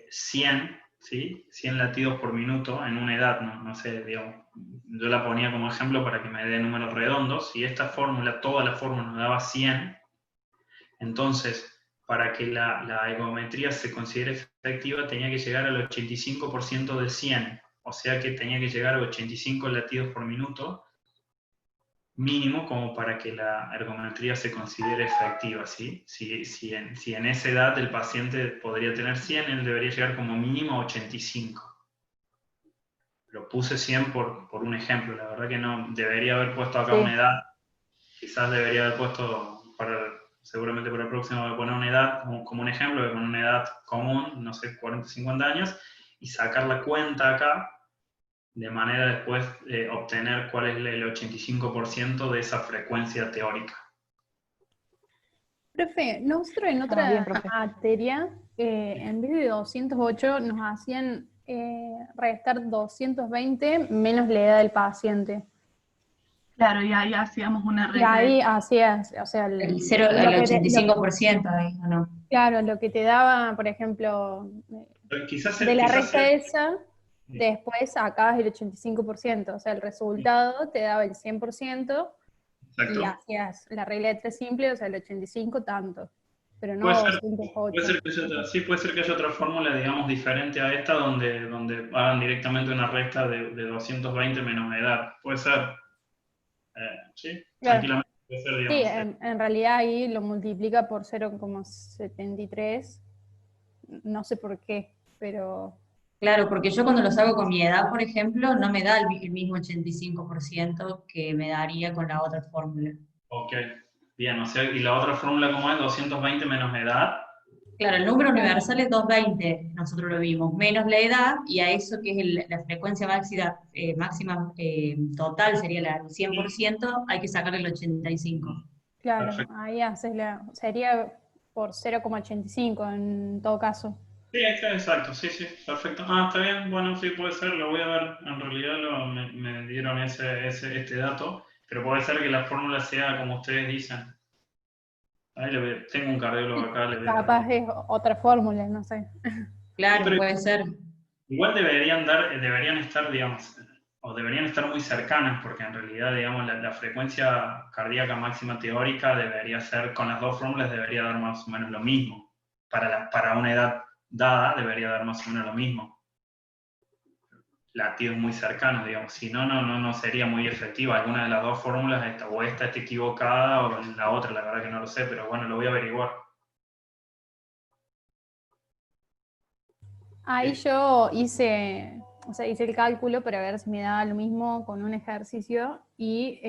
[SPEAKER 1] 100, ¿sí? 100 latidos por minuto en una edad, no sé, digamos, yo la ponía como ejemplo para que me dé números redondos, si esta fórmula, toda la fórmula nos daba 100, entonces, para que la egometría se considere efectiva, tenía que llegar al 85% de 100, o sea que tenía que llegar a 85 latidos por minuto, mínimo como para que la ergometría se considere efectiva, ¿sí? Si en esa edad el paciente podría tener 100, él debería llegar como mínimo a 85. Lo puse 100 por un ejemplo, la verdad que no, debería haber puesto acá una
[SPEAKER 4] Sí.
[SPEAKER 1] edad, quizás debería haber puesto, seguramente para el próximo voy a poner una edad, como un ejemplo, con una edad común, no sé, 40, 50 años, y sacar la cuenta acá, de manera después obtener cuál es el 85% de esa frecuencia teórica.
[SPEAKER 2] Profe, nosotros en
[SPEAKER 4] Ah, bien,
[SPEAKER 2] otra
[SPEAKER 4] profe.
[SPEAKER 2] materia, en vez de 208, nos hacían restar 220 menos la edad del paciente.
[SPEAKER 5] Claro, y ahí hacíamos una
[SPEAKER 2] Y
[SPEAKER 5] regla
[SPEAKER 2] ahí
[SPEAKER 5] de
[SPEAKER 2] hacías, o sea,
[SPEAKER 6] El, cero,
[SPEAKER 2] lo
[SPEAKER 6] el
[SPEAKER 2] que
[SPEAKER 6] 85% ahí, ¿o no?
[SPEAKER 2] claro, lo que te daba, por ejemplo,
[SPEAKER 1] Quizás,
[SPEAKER 2] de la
[SPEAKER 1] quizás
[SPEAKER 2] resta esa, después sacabas el 85%, o sea, el resultado te daba el 100%, y
[SPEAKER 1] exacto.
[SPEAKER 2] hacías la regla de tres simple, o sea, el 85 tanto, pero
[SPEAKER 1] Puede
[SPEAKER 2] no
[SPEAKER 1] ser,
[SPEAKER 2] 208.
[SPEAKER 1] sí, puede ser que haya otra fórmula, digamos, diferente a esta, donde hagan directamente una resta de 220 menos edad. Puede ser, sí,
[SPEAKER 2] Claro.
[SPEAKER 1] tranquilamente puede ser,
[SPEAKER 2] Sí,
[SPEAKER 1] digamos.
[SPEAKER 2] en realidad ahí lo multiplica por 0,73, no sé por qué, pero
[SPEAKER 6] Claro, porque yo cuando los hago con mi edad, por ejemplo, no me da el mismo 85% que me daría con la otra fórmula.
[SPEAKER 1] Ok, bien, o sea, y la otra fórmula, ¿cómo es? 220 menos edad.
[SPEAKER 6] Claro, el número universal es 220, nosotros lo vimos, menos la edad, y a eso que es la frecuencia máxima total, sería el 100%, hay que sacar el 85.
[SPEAKER 2] claro,
[SPEAKER 1] Perfecto.
[SPEAKER 2] ahí haces sería por 0,85 en todo caso.
[SPEAKER 1] Sí, exacto, sí, sí, perfecto. Ah, está bien, bueno, sí, puede ser, lo voy a ver. En realidad me dieron este dato, pero puede ser que la fórmula sea como ustedes dicen. Ahí tengo un cardiólogo acá, le voy a
[SPEAKER 2] Capaz
[SPEAKER 1] preguntar.
[SPEAKER 2] es otra fórmula, no sé.
[SPEAKER 1] Sí,
[SPEAKER 6] Claro,
[SPEAKER 1] pero
[SPEAKER 6] puede ser.
[SPEAKER 1] igual deberían estar, digamos, o deberían estar muy cercanas, porque en realidad, digamos, la frecuencia cardíaca máxima teórica debería ser, con las dos fórmulas debería dar más o menos lo mismo. Para una edad dada debería dar más o menos lo mismo. Latidos muy cercanos, digamos. Si no, no sería muy efectiva. Alguna de las dos fórmulas, esta está equivocada, o la otra, la verdad que no lo sé, pero bueno, lo voy a averiguar.
[SPEAKER 2] Ahí yo hice o sea, hice el cálculo para ver si me daba lo mismo con un ejercicio y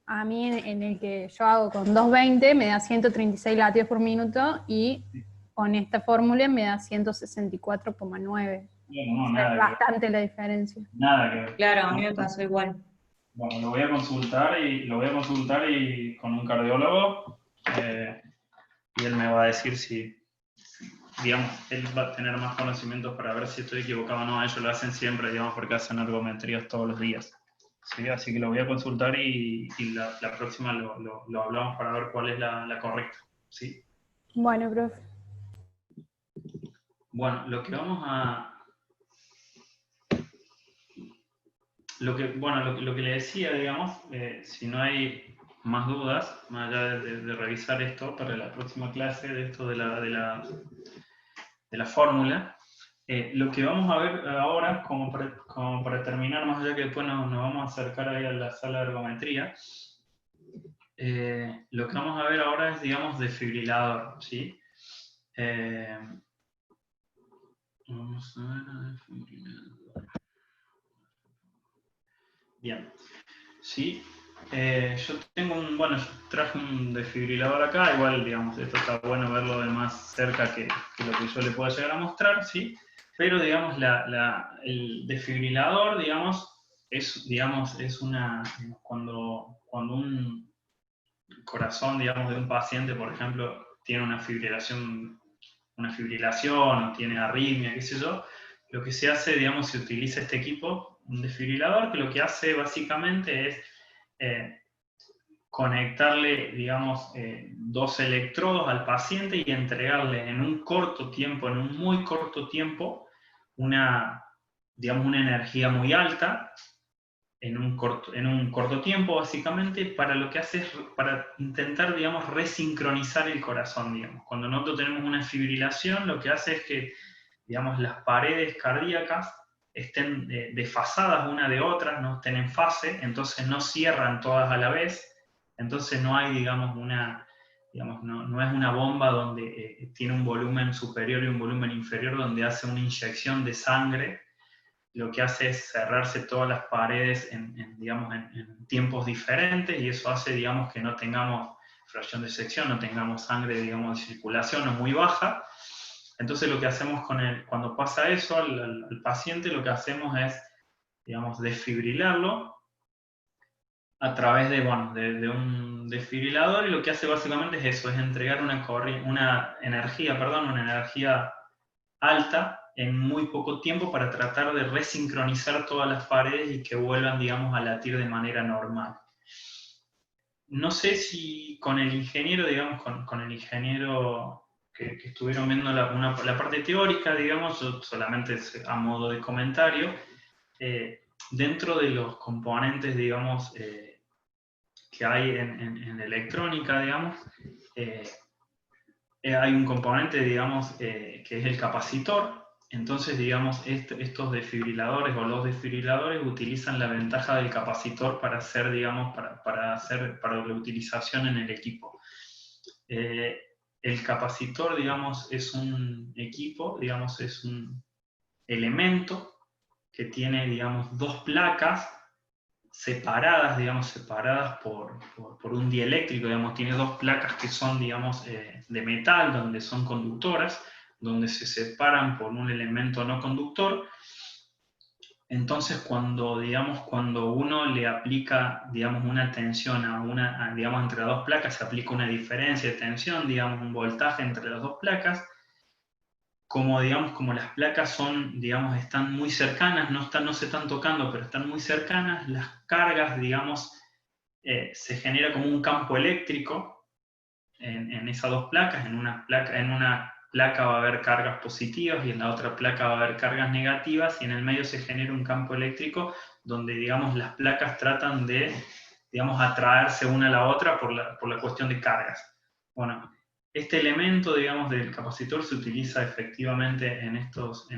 [SPEAKER 2] a mí en el que yo hago con 220 me da 136 latidos por minuto y con esta fórmula me da 164,9.
[SPEAKER 1] Bueno, no,
[SPEAKER 2] O sea, es
[SPEAKER 1] nada
[SPEAKER 2] bastante la diferencia.
[SPEAKER 1] nada que ver.
[SPEAKER 6] Claro, a mí me pasó igual.
[SPEAKER 1] Bueno, lo voy a consultar y con un cardiólogo y él me va a decir si, digamos, él va a tener más conocimientos para ver si estoy equivocado o no. Ellos lo hacen siempre, digamos, porque hacen ergometrías todos los días. ¿Sí? Así que lo voy a consultar y la próxima lo hablamos para ver cuál es la correcta. ¿Sí?
[SPEAKER 2] Bueno, profe.
[SPEAKER 1] Bueno, lo que vamos a... Lo que le decía, digamos, si no hay más dudas, más allá de revisar esto para la próxima clase, de esto de la fórmula, lo que vamos a ver ahora, como para terminar, más allá que después nos vamos a acercar ahí a la sala de ergometría, lo que vamos a ver ahora es, digamos, desfibrilador, ¿sí? Vamos a ver, desfibrilador. Bien, sí. Yo tengo yo traje un desfibrilador acá, igual, digamos, esto está bueno verlo de más cerca que lo que yo le pueda llegar a mostrar, ¿sí? Pero, digamos, el desfibrilador, digamos, es cuando un corazón, digamos, de un paciente, por ejemplo, tiene una fibrilación o tiene arritmia, qué sé yo, lo que se hace, digamos, se utiliza este equipo, un desfibrilador, que lo que hace básicamente es conectarle, digamos, dos electrodos al paciente y entregarle en un muy corto tiempo, digamos, una energía muy alta, en un corto tiempo, básicamente, para lo que hace es para intentar, digamos, resincronizar el corazón, digamos. Cuando nosotros tenemos una fibrilación, lo que hace es que, digamos, las paredes cardíacas estén desfasadas una de otras, no estén en fase, entonces no cierran todas a la vez, entonces no hay, digamos, no es una bomba donde tiene un volumen superior y un volumen inferior, donde hace una inyección de sangre. Lo que hace es cerrarse todas las paredes digamos, en tiempos diferentes, y eso hace, digamos, que no tengamos fracción de sección, no tengamos sangre, digamos, de circulación o muy baja. Entonces lo que hacemos cuando pasa eso al paciente, lo que hacemos es, digamos, desfibrilarlo a través de un desfibrilador, y lo que hace básicamente es eso, es entregar una energía alta en muy poco tiempo para tratar de resincronizar todas las paredes y que vuelvan, digamos, a latir de manera normal. No sé si con el ingeniero, digamos, con el ingeniero que estuvieron viendo la parte teórica, digamos, yo solamente a modo de comentario, dentro de los componentes, digamos, que hay en electrónica, digamos, hay un componente, digamos, que es el capacitor. Entonces, digamos, estos desfibriladores o los desfibriladores utilizan la ventaja del capacitor para hacer, digamos, para la utilización en el equipo. El capacitor, digamos, es un equipo, digamos, es un elemento que tiene, digamos, dos placas separadas, digamos, separadas por un dieléctrico, digamos, tiene dos placas que son, digamos, de metal, donde son conductoras, donde se separan por un elemento no conductor. Entonces, cuando uno le aplica, digamos, una tensión digamos, entre las dos placas, se aplica una diferencia de tensión, digamos, un voltaje entre las dos placas. Como las placas son, digamos, están muy cercanas, no se están tocando, pero están muy cercanas, las cargas, digamos, se genera como un campo eléctrico en esas dos placas. En una placa va a haber cargas positivas y en la otra placa va a haber cargas negativas, y en el medio se genera un campo eléctrico donde, digamos, las placas tratan de, digamos, atraerse una a la otra por la cuestión de cargas. Bueno, este elemento, digamos, del capacitor se utiliza efectivamente en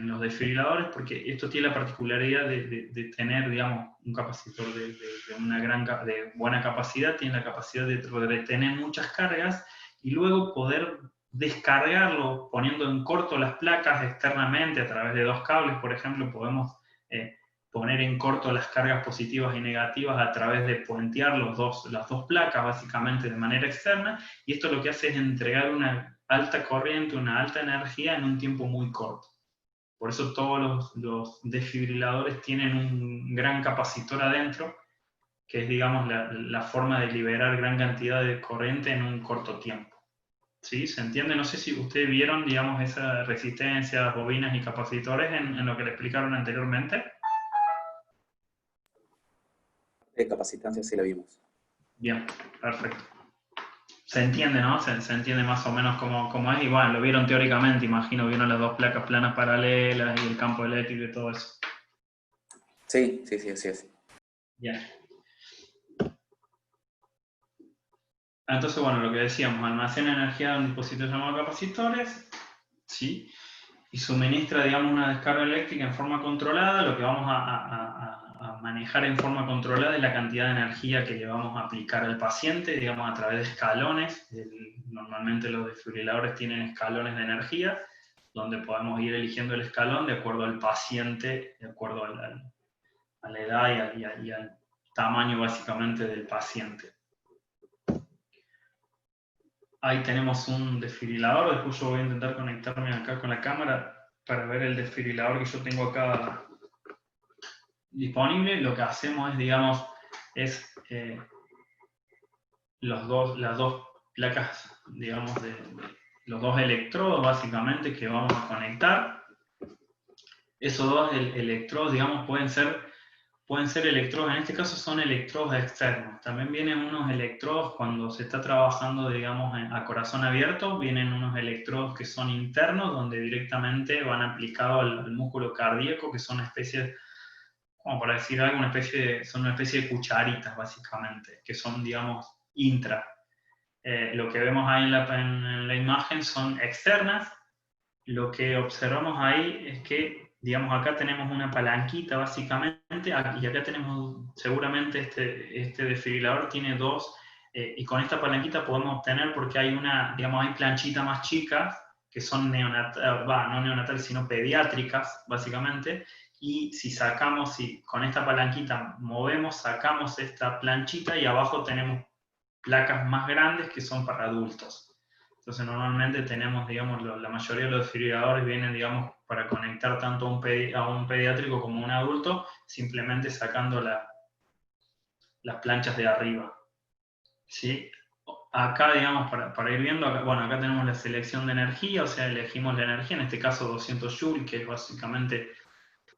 [SPEAKER 1] los desfibriladores, porque esto tiene la particularidad de tener, digamos, un capacitor de buena capacidad, tiene la capacidad de retener muchas cargas y luego poder descargarlo poniendo en corto las placas externamente a través de 2 cables, por ejemplo, podemos poner en corto las cargas positivas y negativas a través de puentear las dos placas básicamente de manera externa, y esto lo que hace es entregar una alta corriente, una alta energía en un tiempo muy corto. Por eso todos los desfibriladores tienen un gran capacitor adentro, que es, digamos, la forma de liberar gran cantidad de corriente en un corto tiempo. ¿Sí? ¿Se entiende? No sé si ustedes vieron, digamos, esa resistencia, bobinas y capacitores en lo que le explicaron anteriormente.
[SPEAKER 3] De capacitancia sí la vimos.
[SPEAKER 1] Bien, perfecto. Se entiende, ¿no? Se entiende más o menos cómo es. Y bueno, lo vieron teóricamente, imagino, vieron las 2 placas planas paralelas y el campo eléctrico y todo eso.
[SPEAKER 3] Sí, así es.
[SPEAKER 1] Bien. Entonces, bueno, lo que decíamos, almacena energía de un dispositivo llamado capacitores, ¿sí? Y suministra, digamos, una descarga eléctrica en forma controlada. Lo que vamos a manejar en forma controlada es la cantidad de energía que le vamos a aplicar al paciente, digamos, a través de escalones. Normalmente los desfibriladores tienen escalones de energía, donde podemos ir eligiendo el escalón de acuerdo al paciente, de acuerdo a la edad y al tamaño, básicamente, del paciente. Ahí tenemos un desfibrilador. Después yo voy a intentar conectarme acá con la cámara para ver el desfibrilador que yo tengo acá disponible. Lo que hacemos es, digamos, las dos placas, digamos, los 2 electrodos básicamente que vamos a conectar. Esos 2 electrodos, digamos, pueden ser electrodos, en este caso son electrodos externos. También vienen unos electrodos cuando se está trabajando, digamos, a corazón abierto, vienen unos electrodos que son internos, donde directamente van aplicados al músculo cardíaco, que son una especie, como para decir algo, son una especie de cucharitas, básicamente, que son, digamos, intra. Lo que vemos ahí en la imagen son externas. Lo que observamos ahí es que, digamos, acá tenemos una palanquita básicamente, y acá tenemos seguramente este desfibrilador tiene 2, y con esta palanquita podemos obtener, porque hay digamos, hay planchitas más chicas, que son no neonatales, sino pediátricas, básicamente, y si con esta palanquita movemos, sacamos esta planchita, y abajo tenemos placas más grandes que son para adultos. Entonces normalmente tenemos, digamos, la mayoría de los desfibriladores vienen, digamos, para conectar tanto a un pediátrico como a un adulto, simplemente sacando las planchas de arriba. ¿Sí? Acá, digamos, para ir viendo, acá tenemos la selección de energía, o sea, elegimos la energía, en este caso 200 joules, que es básicamente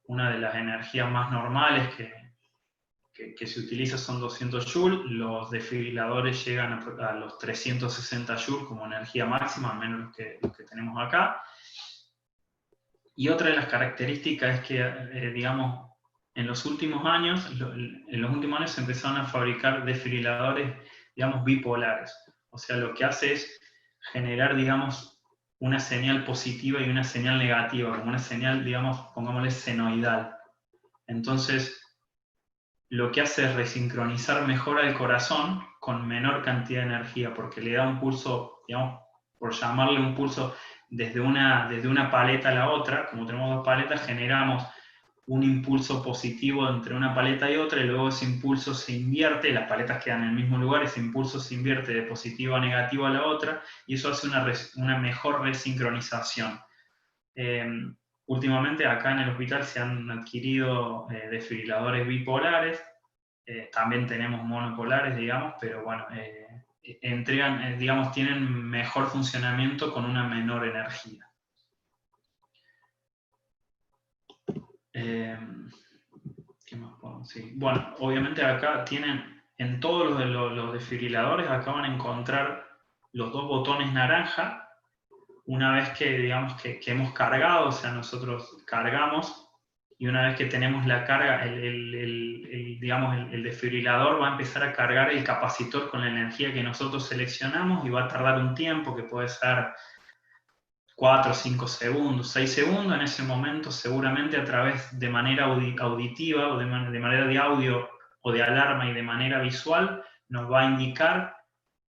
[SPEAKER 1] una de las energías más normales que se utiliza, son 200 joules. Los desfibriladores llegan a los 360 joules como energía máxima, al menos los que tenemos acá. Y otra de las características es que, digamos, en los últimos años se empezaron a fabricar desfibriladores, digamos, bipolares. O sea, lo que hace es generar, digamos, una señal positiva y una señal negativa, como una señal, digamos, pongámosle senoidal. Entonces, lo que hace es resincronizar mejor al corazón con menor cantidad de energía, porque le da un pulso, digamos, por llamarle un pulso, desde una paleta a la otra. Como tenemos 2 paletas, generamos un impulso positivo entre una paleta y otra, y luego ese impulso se invierte, las paletas quedan en el mismo lugar, ese impulso se invierte de positivo a negativo a la otra, y eso hace una mejor resincronización. Últimamente acá en el hospital se han adquirido desfibriladores bipolares, también tenemos monopolares, digamos, pero bueno, entregan, digamos, tienen mejor funcionamiento con una menor energía. ¿Qué más puedo decir? Bueno, obviamente acá tienen, en todos los desfibriladores, acá van a encontrar los 2 botones naranja. Una vez que, digamos, que hemos cargado, o sea, nosotros cargamos, y una vez que tenemos la carga, digamos, el desfibrilador va a empezar a cargar el capacitor con la energía que nosotros seleccionamos, y va a tardar un tiempo que puede ser 4, 5 segundos, 6 segundos. En ese momento, seguramente a través de manera auditiva, o de manera de audio o de alarma, y de manera visual, nos va a indicar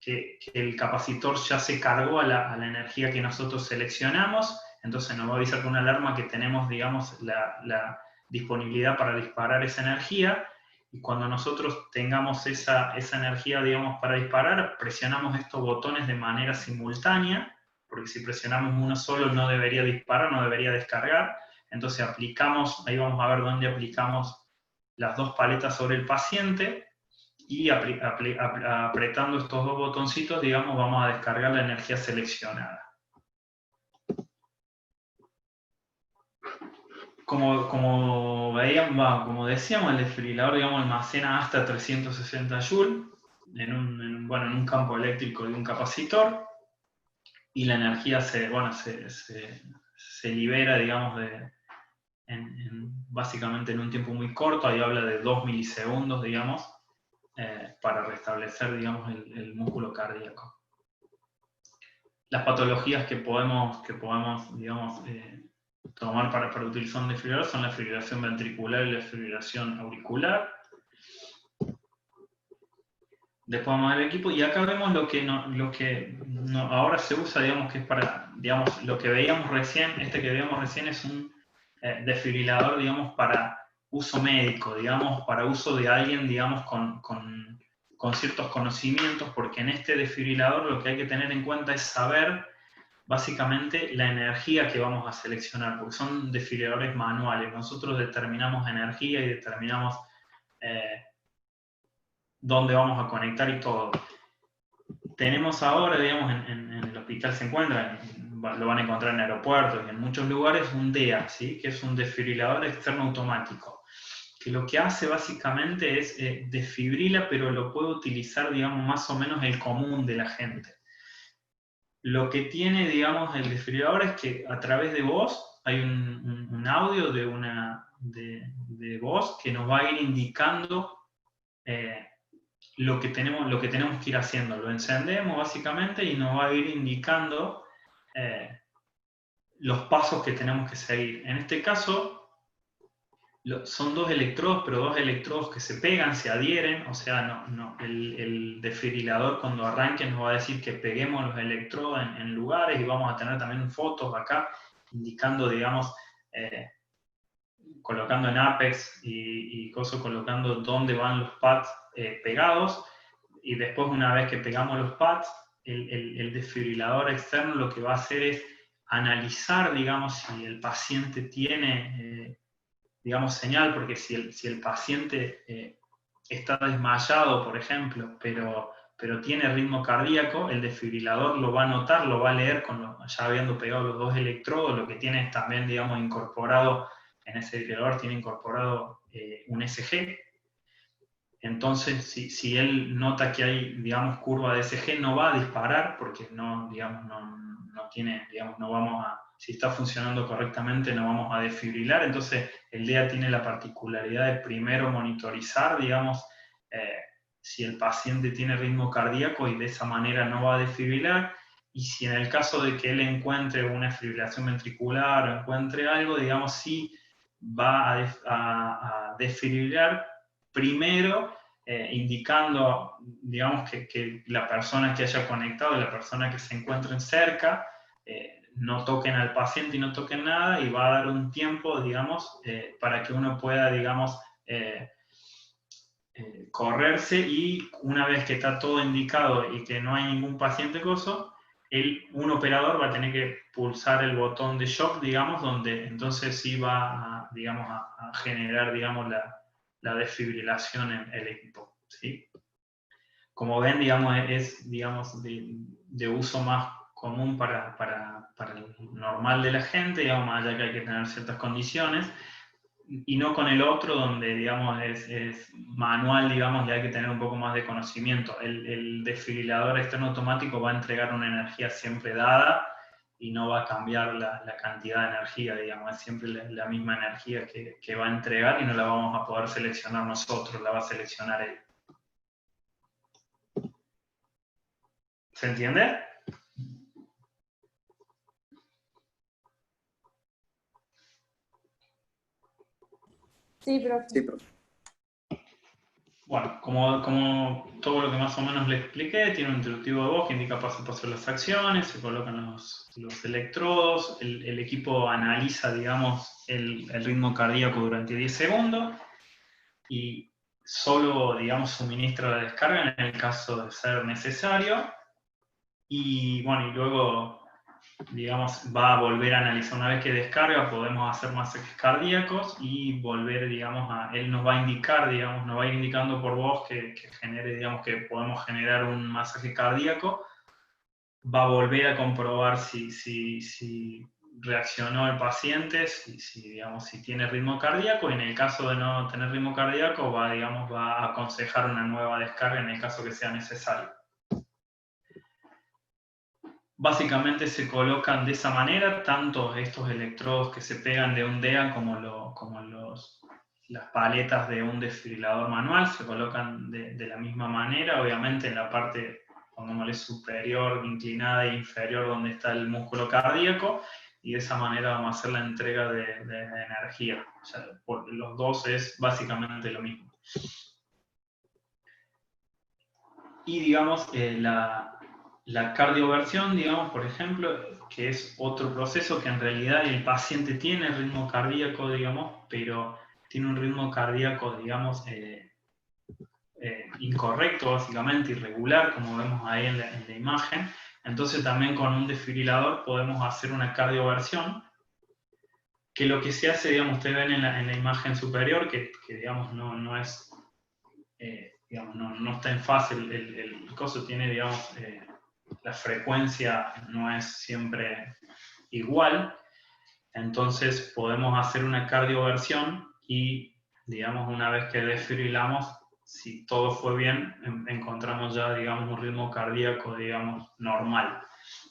[SPEAKER 1] que el capacitor ya se cargó a la energía que nosotros seleccionamos, entonces nos va a avisar con una alarma que tenemos, digamos, la disponibilidad para disparar esa energía, y cuando nosotros tengamos esa energía, digamos, para disparar, presionamos estos botones de manera simultánea, porque si presionamos uno solo no debería disparar, no debería descargar, entonces aplicamos, ahí vamos a ver dónde aplicamos las dos paletas sobre el paciente, y apretando estos dos botoncitos, digamos, vamos a descargar la energía seleccionada. Como veíamos, como decíamos, el desfibrilador, digamos, almacena hasta 360 joules en un campo eléctrico de un capacitor, y la energía se libera, digamos, básicamente en un tiempo muy corto. Ahí habla de 2 milisegundos, digamos, para restablecer, digamos, el músculo cardíaco. Las patologías que podemos digamos, tomar para utilizar un desfibrilador son la fibrilación ventricular y la fibrilación auricular. Después vamos al equipo, y acá vemos lo que ahora se usa, digamos, que es para, digamos, lo que veíamos recién. Este que veíamos recién es un desfibrilador, digamos, para uso médico, digamos, para uso de alguien, digamos, con ciertos conocimientos, porque en este desfibrilador lo que hay que tener en cuenta es saber básicamente la energía que vamos a seleccionar, porque son desfibriladores manuales. Nosotros determinamos energía y determinamos dónde vamos a conectar y todo. Tenemos ahora, digamos, en el hospital se encuentra, lo van a encontrar en aeropuertos y en muchos lugares, un DEA, ¿sí? Que es un desfibrilador externo automático, que lo que hace básicamente es desfibrila, pero lo puede utilizar, digamos, más o menos el común de la gente. Lo que tiene, digamos, el desfibrilador es que a través de voz, hay un audio de voz que nos va a ir indicando lo que tenemos que ir haciendo. Lo encendemos básicamente y nos va a ir indicando los pasos que tenemos que seguir. En este caso son dos electrodos, pero dos electrodos que se pegan, se adhieren, o sea, el desfibrilador cuando arranque nos va a decir que peguemos los electrodos en lugares, y vamos a tener también fotos acá indicando, digamos, colocando en Apex y colocando dónde van los pads pegados, y después, una vez que pegamos los pads, el desfibrilador externo lo que va a hacer es analizar, digamos, si el paciente tiene, digamos, señal, porque si el paciente está desmayado, por ejemplo, pero tiene ritmo cardíaco, el desfibrilador lo va a notar, lo va a leer, ya habiendo pegado los dos electrodos. Lo que tiene es también, digamos, incorporado, en ese desfibrilador tiene incorporado un ECG. Entonces, si él nota que hay, digamos, curva de ECG, no va a disparar, porque no, digamos, no tiene, digamos, no vamos a, si está funcionando correctamente, no vamos a desfibrilar. Entonces, el DEA tiene la particularidad de primero monitorizar, digamos, si el paciente tiene ritmo cardíaco, y de esa manera no va a desfibrilar. Y si en el caso de que él encuentre una fibrilación ventricular o encuentre algo, digamos, sí va a desfibrilar primero, indicando, digamos, que la persona que haya conectado, la persona que se encuentren cerca, no toquen al paciente y no toquen nada, y va a dar un tiempo, digamos, para que uno pueda, digamos, correrse, y una vez que está todo indicado y que no hay ningún paciente coso, un operador va a tener que pulsar el botón de shock, digamos, donde entonces sí va a, digamos, a generar, digamos, la desfibrilación en el equipo, ¿sí? Como ven, digamos, es digamos, de uso más común para el normal de la gente, digamos, más allá que hay que tener ciertas condiciones, y no con el otro, donde, digamos, es manual, digamos, y hay que tener un poco más de conocimiento. El desfibrilador externo automático va a entregar una energía siempre dada, y no va a cambiar la cantidad de energía, digamos, es siempre la misma energía que va a entregar, y no la vamos a poder seleccionar nosotros, la va a seleccionar él. ¿Se entiende?
[SPEAKER 2] Sí, profe.
[SPEAKER 3] Sí, profe.
[SPEAKER 1] Bueno, como todo lo que más o menos le expliqué, tiene un instructivo de voz que indica paso a paso las acciones, se colocan los electrodos, el equipo analiza, digamos, el ritmo cardíaco durante 10 segundos y solo, digamos, suministra la descarga en el caso de ser necesario. Y bueno, y luego, digamos, va a volver a analizar. Una vez que descarga, podemos hacer masajes cardíacos y volver, digamos, él nos va a indicar, digamos, nos va a ir indicando por voz que genere, digamos, que podemos generar un masaje cardíaco. Va a volver a comprobar si reaccionó el paciente, digamos, si tiene ritmo cardíaco, y en el caso de no tener ritmo cardíaco, digamos, va a aconsejar una nueva descarga en el caso que sea necesario. Básicamente se colocan de esa manera tanto estos electrodos que se pegan de un DEA como las paletas de un desfibrilador manual, se colocan de la misma manera, obviamente en la parte, pongámosle, superior, inclinada e inferior donde está el músculo cardíaco, y de esa manera vamos a hacer la entrega de energía. O sea, por los dos es básicamente lo mismo. Y digamos, la cardioversión, digamos, por ejemplo, que es otro proceso que en realidad el paciente tiene ritmo cardíaco, digamos, pero tiene un ritmo cardíaco, digamos, incorrecto, básicamente, irregular, como vemos ahí en la imagen. Entonces también con un desfibrilador podemos hacer una cardioversión, que lo que se hace, digamos, ustedes ven en la imagen superior, que digamos, no es, digamos, no está en fase, el coso tiene, digamos, la frecuencia no es siempre igual, entonces podemos hacer una cardioversión y, digamos, una vez que desfibrilamos, si todo fue bien, encontramos ya, digamos, un ritmo cardíaco, digamos, normal,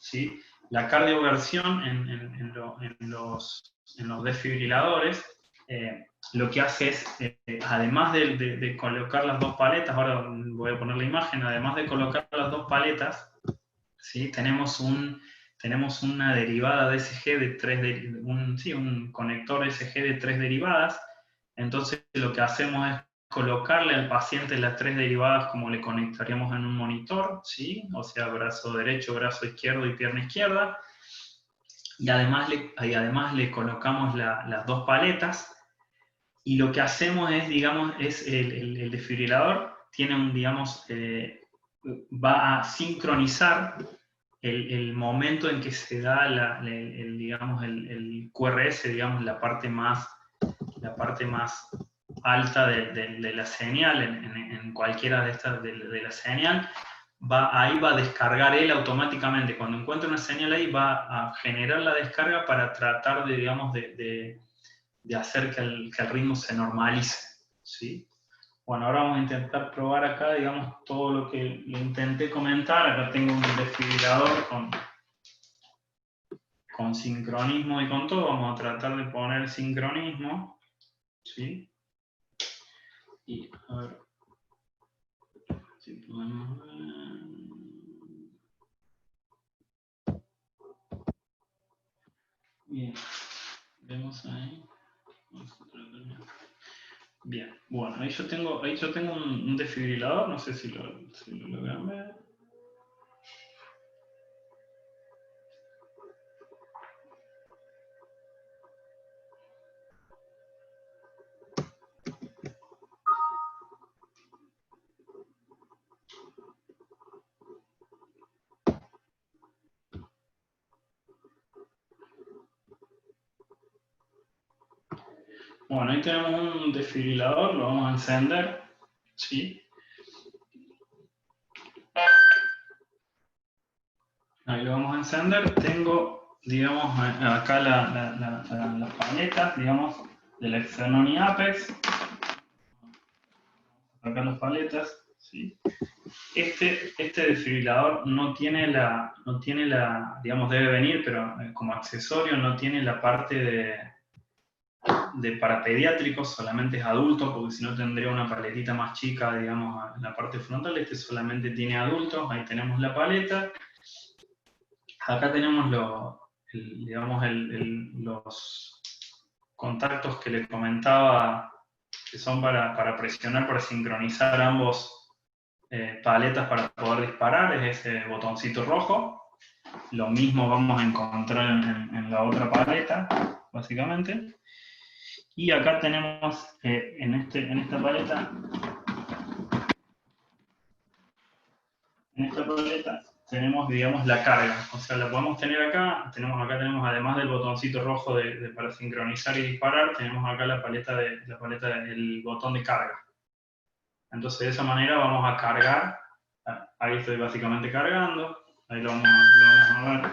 [SPEAKER 1] ¿sí? La cardioversión en los desfibriladores lo que hace es, además de colocar las dos paletas, ahora voy a poner la imagen, además de colocar las dos paletas, ¿sí? Tenemos una derivada de SG de un conector SG de 3 derivadas. Entonces lo que hacemos es colocarle al paciente las 3 derivadas como le conectaríamos en un monitor, ¿sí? O sea, brazo derecho, brazo izquierdo y pierna izquierda. Y además le colocamos las dos paletas. Y lo que hacemos es, digamos, el desfibrilador tiene digamos, va a sincronizar el momento en que se da digamos, el QRS, digamos, la parte más alta de la señal, en cualquiera de estas de la señal, ahí va a descargar él automáticamente. Cuando encuentra una señal ahí, va a generar la descarga para tratar de, digamos, de hacer que el ritmo se normalice, ¿sí? Bueno, ahora vamos a intentar probar acá, digamos, todo lo que le intenté comentar. Acá tengo un desfibrilador con sincronismo y con todo. Vamos a tratar de poner sincronismo, ¿sí? Y a ver si podemos ver. Bien, vemos ahí. Vamos a tratar de... Bien, bueno, ahí yo tengo un desfibrilador, no sé si lo logran ver. Bueno, ahí tenemos un desfibrilador, lo vamos a encender, ¿sí? Ahí lo vamos a encender. Tengo, digamos, acá las paletas, digamos, de la Xenon Apex. Acá las paletas, ¿sí? Este desfibrilador no tiene digamos, debe venir, pero como accesorio no tiene la parte para pediátricos, solamente es adulto, porque si no tendría una paletita más chica, digamos, en la parte frontal. Este solamente tiene adultos. Ahí tenemos la paleta. Acá tenemos digamos, los contactos que les comentaba que son para presionar, para sincronizar ambos paletas para poder disparar, es ese botoncito rojo. Lo mismo vamos a encontrar en la otra paleta, básicamente. Y acá tenemos, en esta paleta, tenemos, digamos, la carga. O sea, la podemos tener acá. Tenemos además del botoncito rojo para sincronizar y disparar, tenemos acá la paleta del botón de carga. Entonces, de esa manera vamos a cargar. Ahí estoy básicamente cargando. Ahí lo vamos a ver.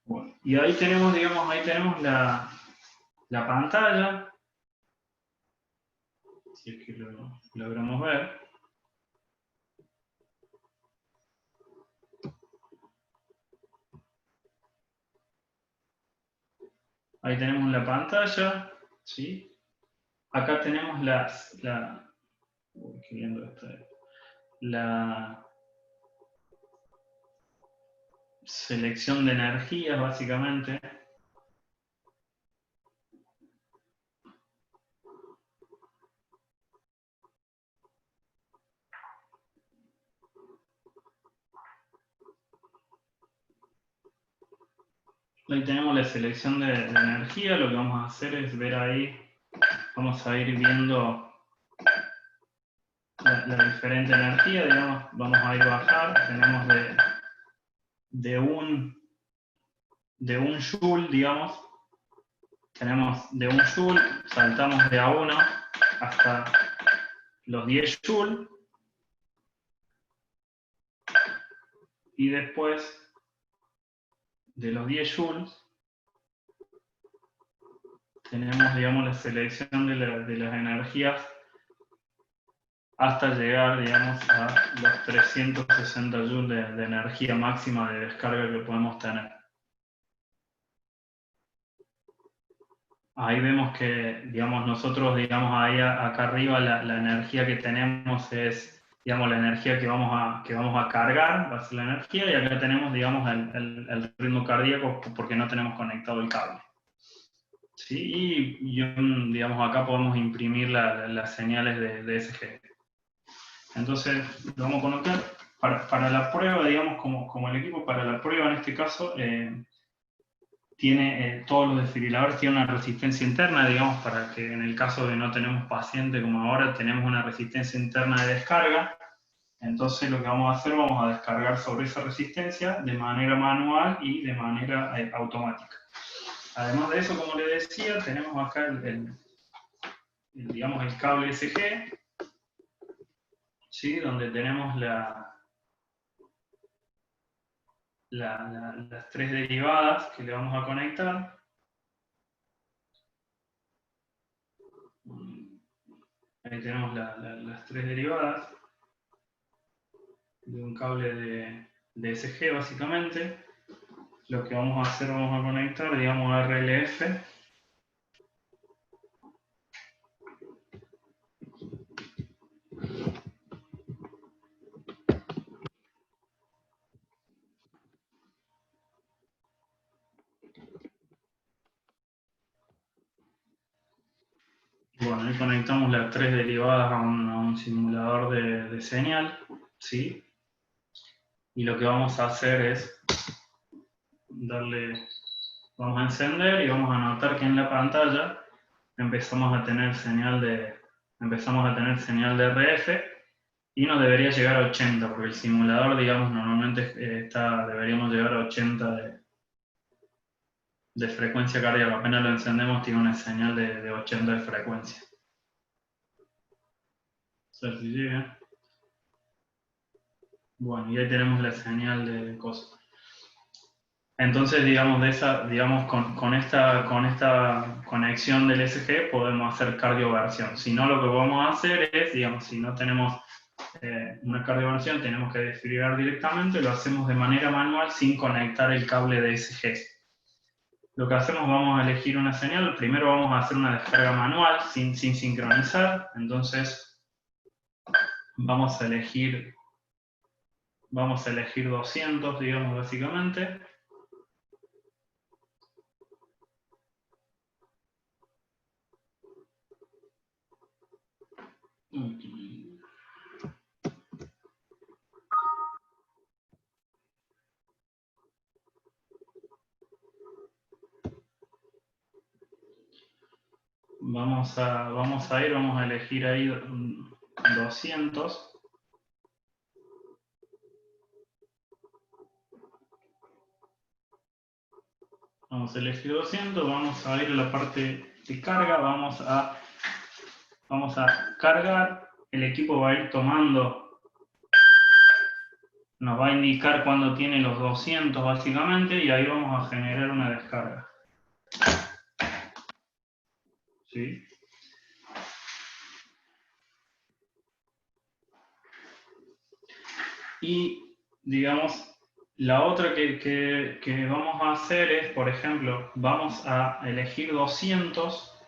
[SPEAKER 1] Bueno, y ahí tenemos, digamos, la pantalla. Si es que lo logramos ver. Ahí tenemos la pantalla, ¿sí? Acá tenemos qué lindo esto es. La selección de energías, básicamente. Ahí tenemos la selección de energía. Lo que vamos a hacer es ver ahí, vamos a ir viendo la diferente energía, digamos, vamos a ir a bajar. Tenemos de un joule, digamos, tenemos de 1 joule, saltamos de A1 hasta los 10 joule, y después de los 10 joules tenemos, digamos, la selección de las energías hasta llegar, digamos, a los 360 joules de energía máxima de descarga que podemos tener. Ahí vemos que, digamos, nosotros, digamos, ahí acá arriba la energía que tenemos es, digamos, la energía que vamos a cargar, va a ser la energía, y acá tenemos, digamos, el ritmo cardíaco porque no tenemos conectado el cable. ¿Sí? Y digamos, acá podemos imprimir las señales de ESG. Entonces, lo vamos a colocar para la prueba, digamos, como el equipo, para la prueba en este caso, tiene todos los desfibriladores tienen una resistencia interna, digamos, para que en el caso de no tenemos paciente como ahora, tenemos una resistencia interna de descarga. Entonces lo que vamos a hacer, vamos a descargar sobre esa resistencia de manera manual y de manera automática. Además de eso, como les decía, tenemos acá digamos, el cable SG, ¿sí? Donde tenemos las 3 derivadas que le vamos a conectar. Ahí tenemos las 3 derivadas de un cable de SG, básicamente. Lo que vamos a hacer, vamos a conectar, digamos, RLF. Bueno, ahí conectamos las 3 derivadas a un simulador de señal, ¿sí? Y lo que vamos a hacer es vamos a encender y vamos a notar que en la pantalla empezamos a tener señal de RF y nos debería llegar a 80, porque el simulador, digamos, normalmente deberíamos llegar a 80 de frecuencia cardíaca. Apenas lo encendemos tiene una señal de 80 de frecuencia. A ver si llega. Bueno, y ahí tenemos la señal de cosas. Entonces, digamos, con esta conexión del SG podemos hacer cardioversión. Si no, lo que podemos hacer es, digamos, si no tenemos una cardioversión, tenemos que desfibrilar directamente, lo hacemos de manera manual sin conectar el cable de SG. Lo que hacemos, vamos a elegir una señal. Primero vamos a hacer una descarga manual sin sincronizar. Entonces, vamos a elegir Vamos a elegir 200, digamos, básicamente. Vamos a elegir ahí 200. Vamos a elegir 200, vamos a ir a la parte de carga, vamos a cargar, el equipo va a ir tomando, nos va a indicar cuando tiene los 200 básicamente, y ahí vamos a generar una descarga. ¿Sí? Y, digamos, la otra que vamos a hacer es, por ejemplo, vamos a elegir 200,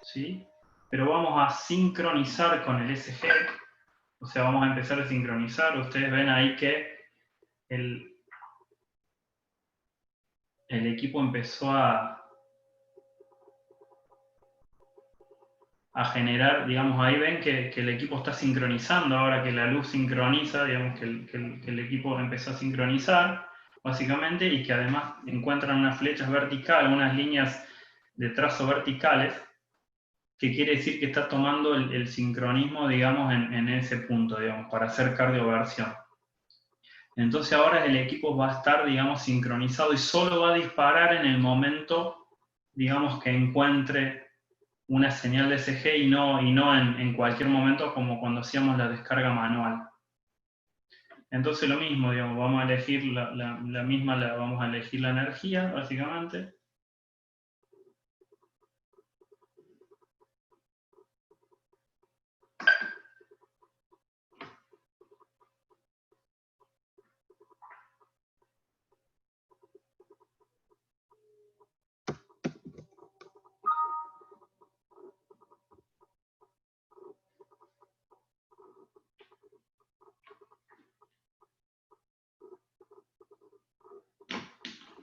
[SPEAKER 1] ¿sí? Pero vamos a sincronizar con el SG, o sea, vamos a empezar a sincronizar. Ustedes ven ahí que el equipo empezó a generar, digamos, ahí ven que el equipo está sincronizando, ahora que la luz sincroniza, digamos que el equipo empezó a sincronizar, básicamente, y que además encuentran unas flechas verticales, unas líneas de trazo verticales, que quiere decir que está tomando el sincronismo, digamos, en ese punto, digamos, para hacer cardioversión. Entonces ahora el equipo va a estar, digamos, sincronizado y solo va a disparar en el momento, digamos, que encuentre una señal de SG y no en cualquier momento como cuando hacíamos la descarga manual. Entonces lo mismo, digamos, vamos a elegir vamos a elegir la energía, básicamente.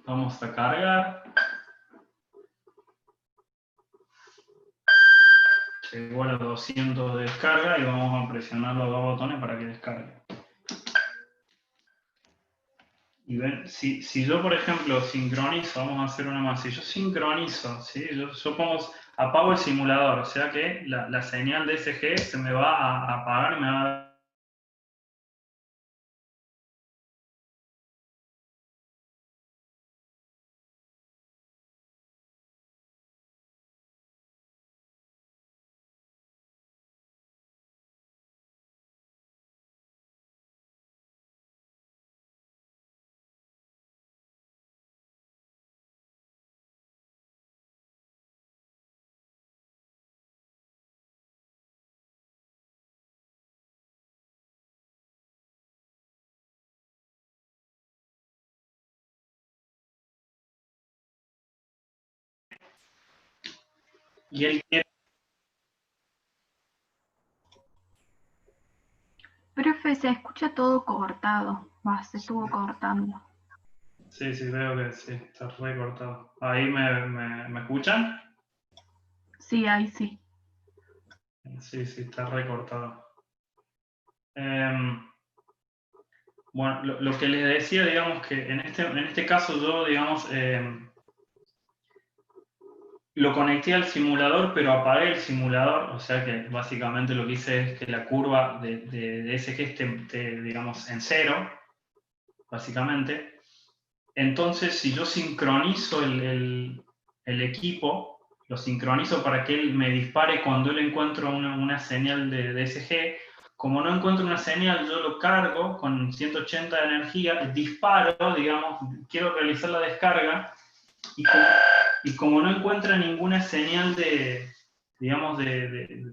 [SPEAKER 1] Vamos a cargar. Llegó a los 200 de descarga y vamos a presionar los dos botones para que descargue. Y ven, si yo, por ejemplo, sincronizo, vamos a hacer una más, si yo sincronizo, ¿sí? yo apago el simulador, o sea que la señal de SG se me va a apagar, me va a... Y él quiere...
[SPEAKER 5] Profe, se escucha todo cortado. Se estuvo cortando.
[SPEAKER 1] Sí, veo que sí, está recortado. ¿Ahí me escuchan?
[SPEAKER 5] Sí, ahí sí.
[SPEAKER 1] Sí, está recortado. Bueno, lo que les decía, digamos que en este caso yo, digamos, lo conecté al simulador, pero apagué el simulador, o sea que básicamente lo que hice es que la curva de SG esté, digamos, en 0, básicamente. Entonces, si yo sincronizo el equipo, lo sincronizo para que él me dispare cuando él encuentra una señal de SG. Como no encuentro una señal, yo lo cargo con 180 de energía, disparo, digamos, quiero realizar la descarga, y como no encuentra ninguna señal digamos,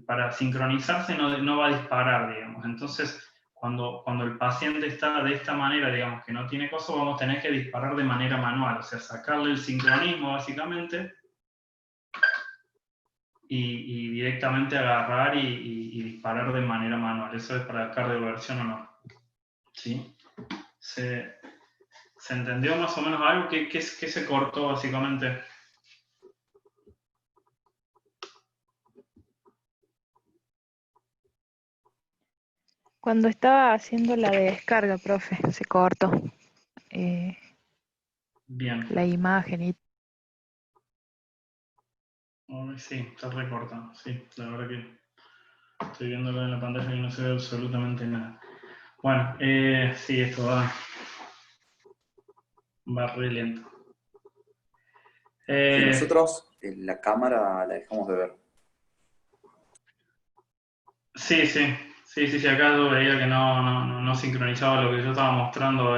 [SPEAKER 1] para sincronizarse, no va a disparar, digamos. Entonces, cuando el paciente está de esta manera, digamos, que no tiene coso, vamos a tener que disparar de manera manual, o sea, sacarle el sincronismo, básicamente, y directamente agarrar y disparar de manera manual. Eso es para cardioversión o no. ¿Sí? ¿Se entendió más o menos algo? ¿Qué se cortó básicamente?
[SPEAKER 4] Cuando estaba haciendo la descarga, profe, se cortó
[SPEAKER 1] Bien.
[SPEAKER 4] la imagen y
[SPEAKER 1] Sí, está recortado. Sí, la verdad que estoy viéndolo en la pantalla y no se ve absolutamente nada. Bueno, sí, esto va re lento.
[SPEAKER 3] Sí, nosotros la cámara la dejamos de ver.
[SPEAKER 1] Sí, acá yo veía que no sincronizaba lo que yo estaba mostrando,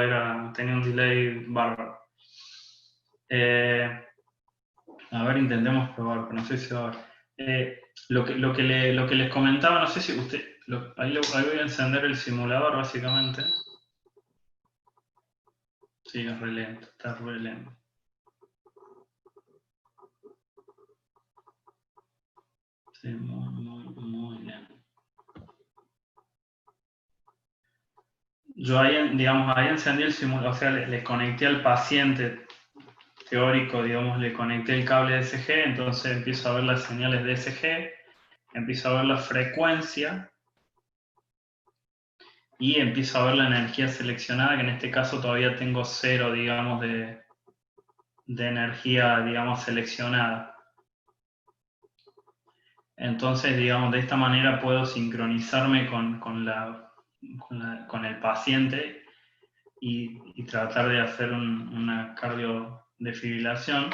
[SPEAKER 1] tenía un delay bárbaro. A ver, intentemos probar, pero no sé si va a ver. Lo que les comentaba, no sé si usted, ahí voy a encender el simulador básicamente. Sí, es re lento, está re lento. Sí, muy lento. Yo ahí, digamos, ahí encendí el simulador, o sea, le conecté al paciente teórico, digamos, le conecté el cable DSG, entonces empiezo a ver las señales DSG, empiezo a ver la frecuencia y empiezo a ver la energía seleccionada, que en este caso todavía tengo 0, digamos, de energía, digamos, seleccionada. Entonces, digamos, de esta manera puedo sincronizarme con el paciente y tratar de hacer una cardiodefibrilación.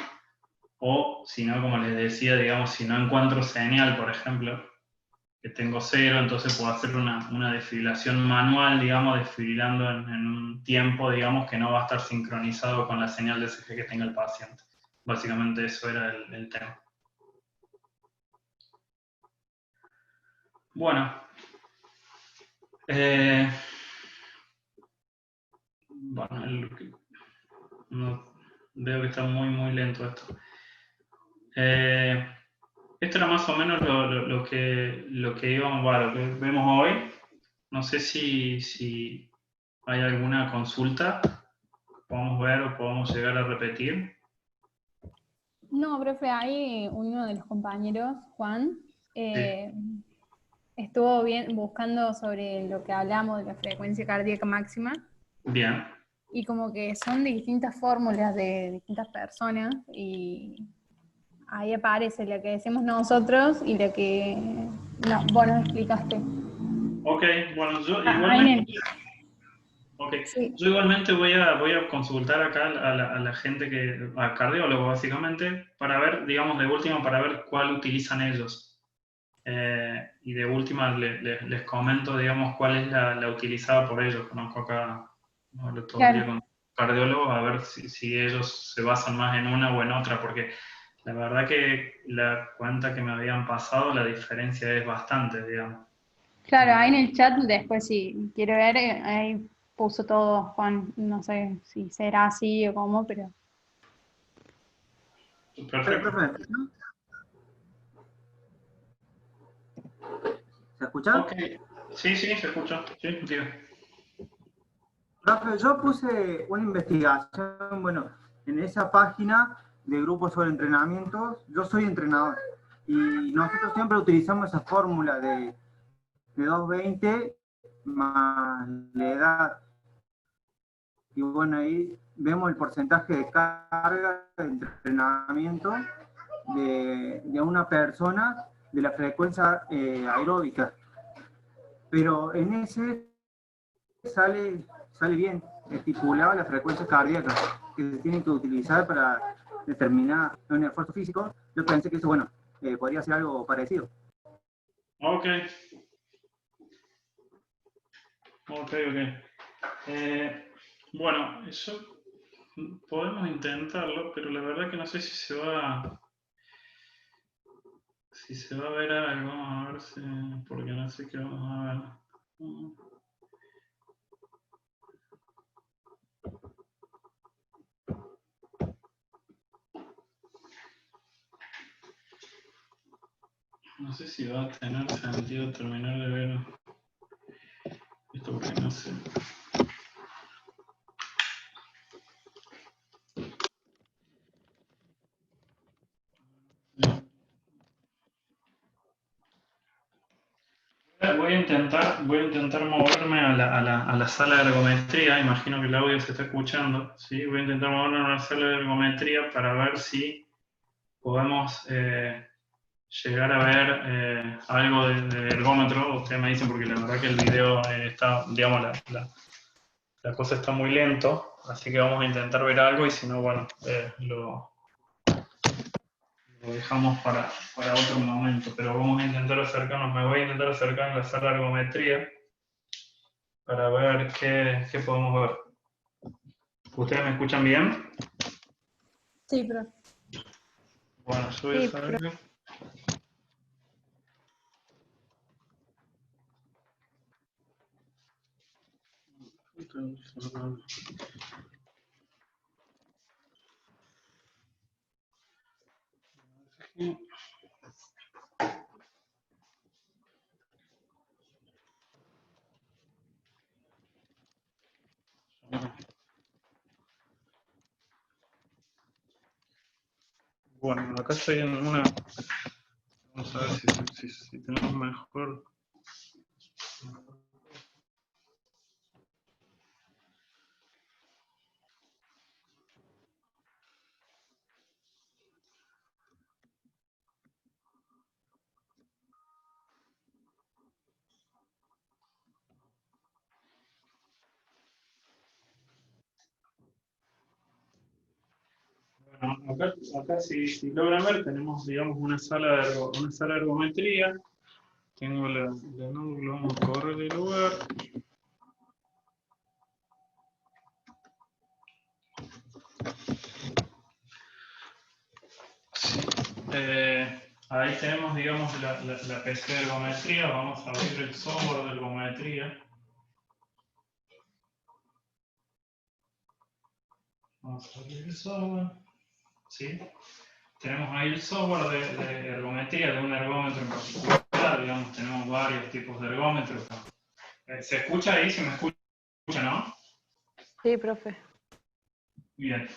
[SPEAKER 1] O, si no, como les decía, digamos, si no encuentro señal, por ejemplo, que tengo 0, entonces puedo hacer una desfibrilación manual, digamos, desfibrilando en un tiempo, digamos, que no va a estar sincronizado con la señal de DSG que tenga el paciente. Básicamente eso era el tema. Bueno, veo que está muy lento esto. Esto era más o menos lo que íbamos, lo que vemos hoy. No sé si hay alguna consulta que podamos ver o podamos llegar a repetir.
[SPEAKER 2] No, profe, ahí uno de los compañeros, Juan, estuvo buscando sobre lo que hablamos de la frecuencia cardíaca máxima.
[SPEAKER 1] Bien.
[SPEAKER 2] Y como que son de distintas fórmulas de distintas personas y ahí aparece la que decimos nosotros y la que vos nos explicaste.
[SPEAKER 1] Ok, bueno,
[SPEAKER 2] Sí.
[SPEAKER 1] yo igualmente voy a consultar acá a la gente al cardiólogo básicamente, para ver, digamos, de última, para ver cuál utilizan ellos. Y de última les comento, digamos, cuál es la utilizada por ellos. Conozco acá, hablo todo el día con cardiólogos, a ver si ellos se basan más en una o en otra, porque la verdad que la cuenta que me habían pasado, la diferencia es bastante, digamos.
[SPEAKER 2] Claro, ahí en el chat después si quiere ver, ahí puso todo Juan, no sé si será así o cómo, pero...
[SPEAKER 1] Perfecto.
[SPEAKER 7] ¿Se escucha?
[SPEAKER 1] Ok, sí, se escucha. Sí, diga.
[SPEAKER 7] Profe, yo puse una investigación, bueno, en esa página de grupos sobre entrenamientos, yo soy entrenador y nosotros siempre utilizamos esa fórmula de 220 más la edad. Y bueno, ahí vemos el porcentaje de carga de entrenamiento de una persona de la frecuencia aeróbica. Pero en ese sale bien estipulada la frecuencia cardíaca que se tiene que utilizar para determinar un esfuerzo físico. Yo pensé que eso, bueno, podría ser algo parecido.
[SPEAKER 1] Ok. Bueno, eso podemos intentarlo, pero la verdad que no sé si se va a ver algo. A ver si, porque no sé qué vamos a ver. No sé si va a tener sentido terminar de ver esto porque no sé. voy a intentar moverme a la sala de ergometría. Imagino que el audio se está escuchando. ¿Sí? Voy a intentar moverme a la sala de ergometría para ver si podemos llegar a ver algo de ergómetro. Ustedes me dicen, porque la verdad que el video está, digamos, la cosa está muy lento. Así que vamos a intentar ver algo y si no, bueno, lo dejamos para otro momento, pero vamos a intentar acercarnos, me voy a intentar acercar en la sala de ergometría para ver qué podemos ver. ¿Ustedes me escuchan bien?
[SPEAKER 2] Sí, profe.
[SPEAKER 1] Bueno, yo voy a saber. Bueno, acá estoy en una. Vamos a ver si tenemos mejor. Bueno, acá si logran ver, tenemos, digamos, una sala de ergometría. Tengo la nódula, vamos a correr el lugar. Ahí tenemos, digamos, la PC de ergometría. Vamos a abrir el software de ergometría. Vamos a abrir el software. ¿Sí? Tenemos ahí el software de ergometría, de un ergómetro en particular. Digamos, tenemos varios tipos de ergómetros. ¿Se escucha ahí? ¿Se me escucha, no?
[SPEAKER 4] Sí, profe.
[SPEAKER 1] Bien.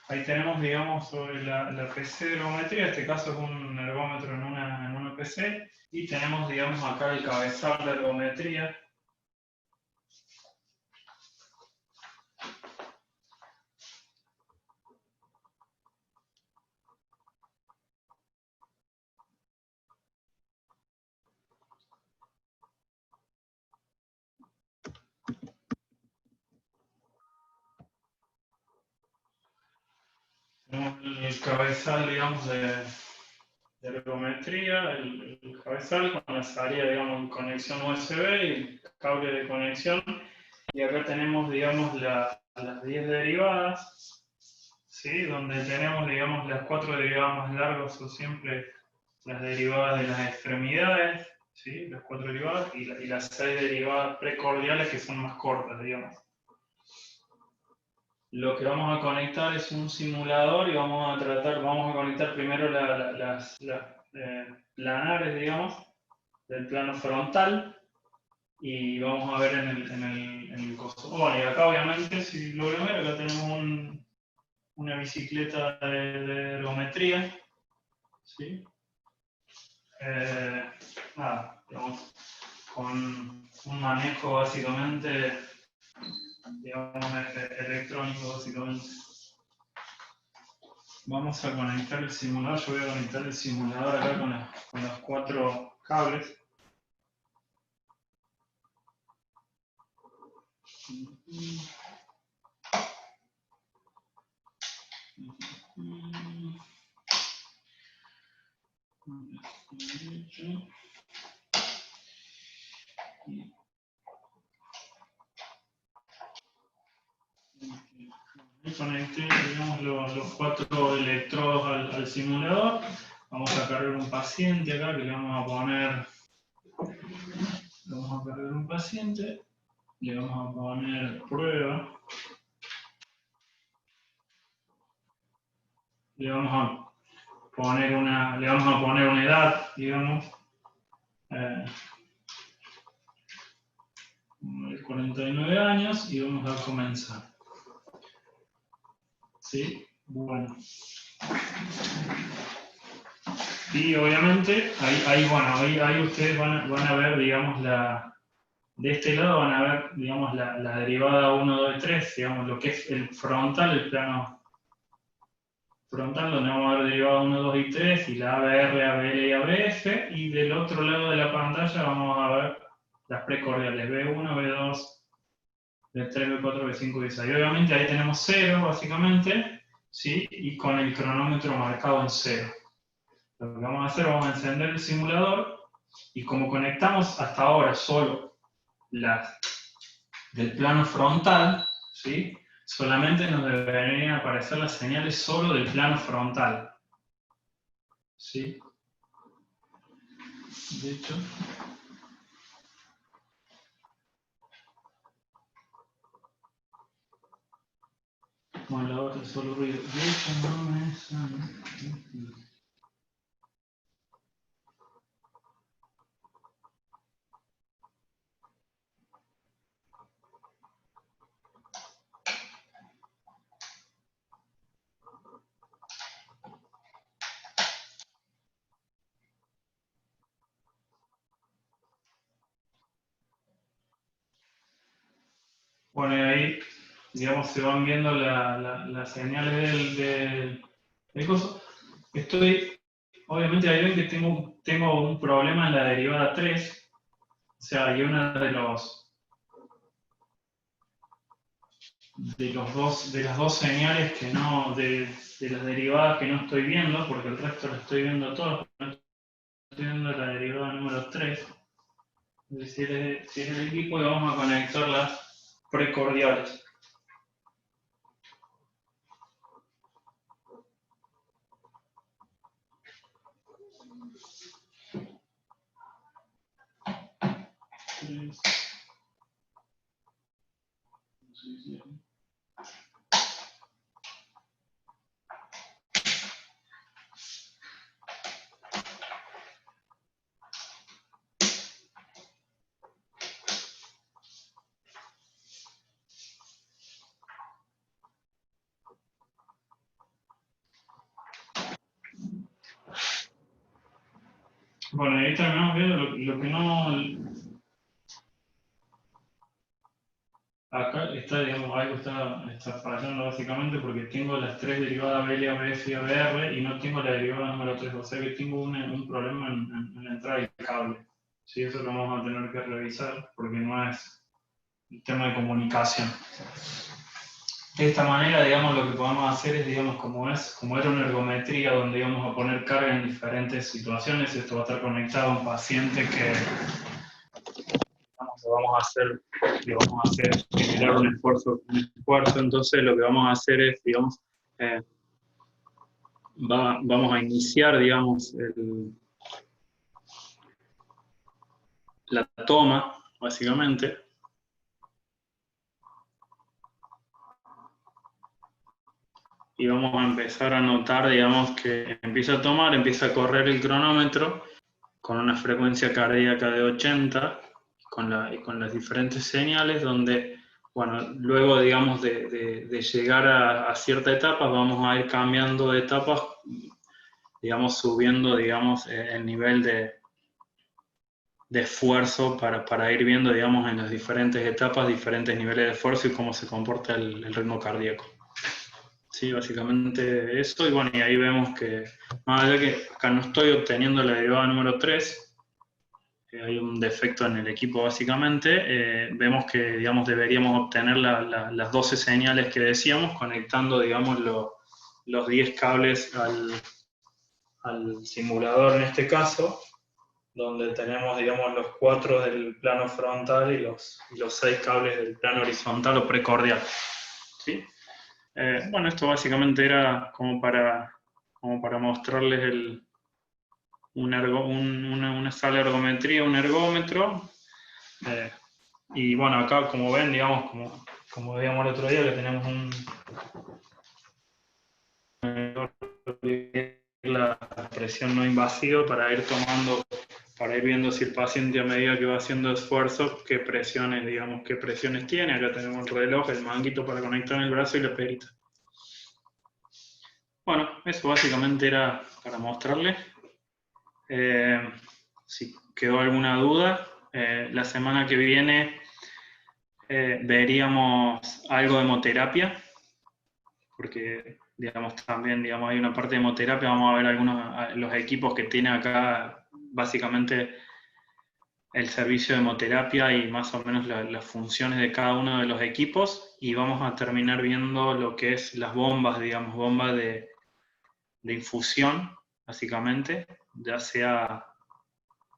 [SPEAKER 1] Ahí tenemos, digamos, sobre la PC de ergometría, en este caso es un ergómetro en una PC, y tenemos, digamos, acá el cabezal de ergometría. Tenemos el cabezal, digamos, de ergometría, el cabezal con la salida, digamos, en conexión USB y el cable de conexión. Y acá tenemos, digamos, las 10 derivadas, ¿sí? Donde tenemos, digamos, las 4 derivadas más largas son siempre las derivadas de las extremidades, ¿sí? Las 4 derivadas, y las 6 derivadas precordiales que son más cortas, digamos. Lo que vamos a conectar es un simulador y vamos a conectar primero las planares, digamos, del plano frontal, y vamos a ver en el costo. Bueno, y acá obviamente, si lo ven, acá tenemos una bicicleta de ergometría, ¿sí? Nada, digamos, con un manejo básicamente, digamos, electrónico básicamente. Vamos a conectar el simulador. Yo voy a conectar el simulador acá con los 4 cables. Y conecté, digamos, los 4 electrodos al simulador. Vamos a cargar un paciente acá que le vamos a poner. Vamos a cargar un paciente. Le vamos a poner prueba. Le vamos a poner una edad, digamos. 49 años, y vamos a comenzar. ¿Sí? Bueno. Y obviamente, ahí ustedes van a ver, digamos, de este lado van a ver, digamos, la derivada 1, 2 y 3, digamos, lo que es el frontal, el plano frontal, donde vamos a ver derivada 1, 2 y 3, y la ABR, ABL y ABF, y del otro lado de la pantalla vamos a ver las precordiales, B1, B2, B3, B4, B5, B6. Obviamente ahí tenemos 0, básicamente, ¿sí? Y con el cronómetro marcado en 0. Lo que vamos a hacer, vamos a encender el simulador, y como conectamos hasta ahora solo las del plano frontal, ¿sí? Solamente nos deberían aparecer las señales solo del plano frontal, ¿sí? De hecho, bueno, la otra es solo ruido. De hecho, no es... Bueno, y ahí, digamos, se van viendo las señales del coso. Obviamente ahí ven que tengo un problema en la derivada 3. O sea, hay una de las dos señales que no, de las derivadas que no estoy viendo, porque el resto lo estoy viendo todo, no estoy viendo la derivada número 3. Si es el equipo, y vamos a conectar las precordiales. Bueno, ahí terminamos viendo lo que no... Acá está, digamos, algo está fallando básicamente porque tengo las tres derivadas BL, ABF y ABR y no tengo la derivada número 3, o sea que tengo un problema en la entrada del cable. Sí, eso lo vamos a tener que revisar porque no es un tema de comunicación. De esta manera, digamos, lo que podemos hacer es, digamos, como era una ergometría donde íbamos a poner carga en diferentes situaciones, esto va a estar conectado a un paciente que le vamos a hacer generar un esfuerzo, entonces lo que vamos a hacer es, digamos, vamos a iniciar, digamos, la toma, básicamente. Y vamos a empezar a notar, digamos, que empieza a tomar, empieza a correr el cronómetro con una frecuencia cardíaca de 80, con las diferentes señales, donde, bueno, luego, digamos, de llegar a cierta etapa, vamos a ir cambiando de etapas, digamos, subiendo, digamos, el nivel de esfuerzo para ir viendo, digamos, en las diferentes etapas, diferentes niveles de esfuerzo y cómo se comporta el ritmo cardíaco. Sí, básicamente eso, y bueno, y ahí vemos que, más allá que acá no estoy obteniendo la derivada número 3, hay un defecto en el equipo básicamente, vemos que, digamos, deberíamos obtener las 12 señales que decíamos, conectando, digamos, los 10 cables al simulador en este caso, donde tenemos, digamos, los 4 del plano frontal y los 6 cables del plano horizontal o precordial. ¿Sí? Bueno, esto básicamente era como para mostrarles una sala de ergometría, un ergómetro. Y bueno, acá como ven, digamos, como veíamos el otro día, que tenemos la presión no invasiva para ir tomando, para ir viendo si el paciente a medida que va haciendo esfuerzo, qué presiones, digamos, qué presiones tiene. Acá tenemos el reloj, el manguito para conectar en el brazo y la perita. Bueno, eso básicamente era para mostrarles. Si quedó alguna duda, la semana que viene veríamos algo de hemoterapia, porque digamos, también digamos, hay una parte de hemoterapia, vamos a ver algunos los equipos que tiene acá, básicamente el servicio de hemoterapia y más o menos las funciones de cada uno de los equipos, y vamos a terminar viendo lo que es las bombas, digamos, bombas de infusión, básicamente, ya sea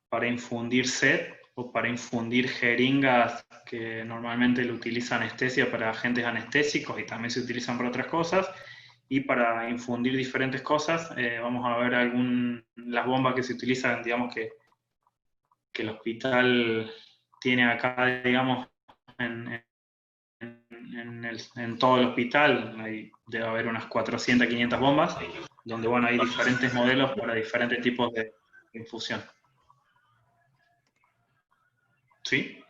[SPEAKER 1] para infundir sed o para infundir jeringas que normalmente lo utiliza anestesia para agentes anestésicos y también se utilizan para otras cosas, y para infundir diferentes cosas, vamos a ver las bombas que se utilizan, digamos, que el hospital tiene acá, digamos, en todo el hospital. Debe haber unas 400, 500 bombas, donde bueno, hay diferentes modelos para diferentes tipos de infusión. ¿Sí?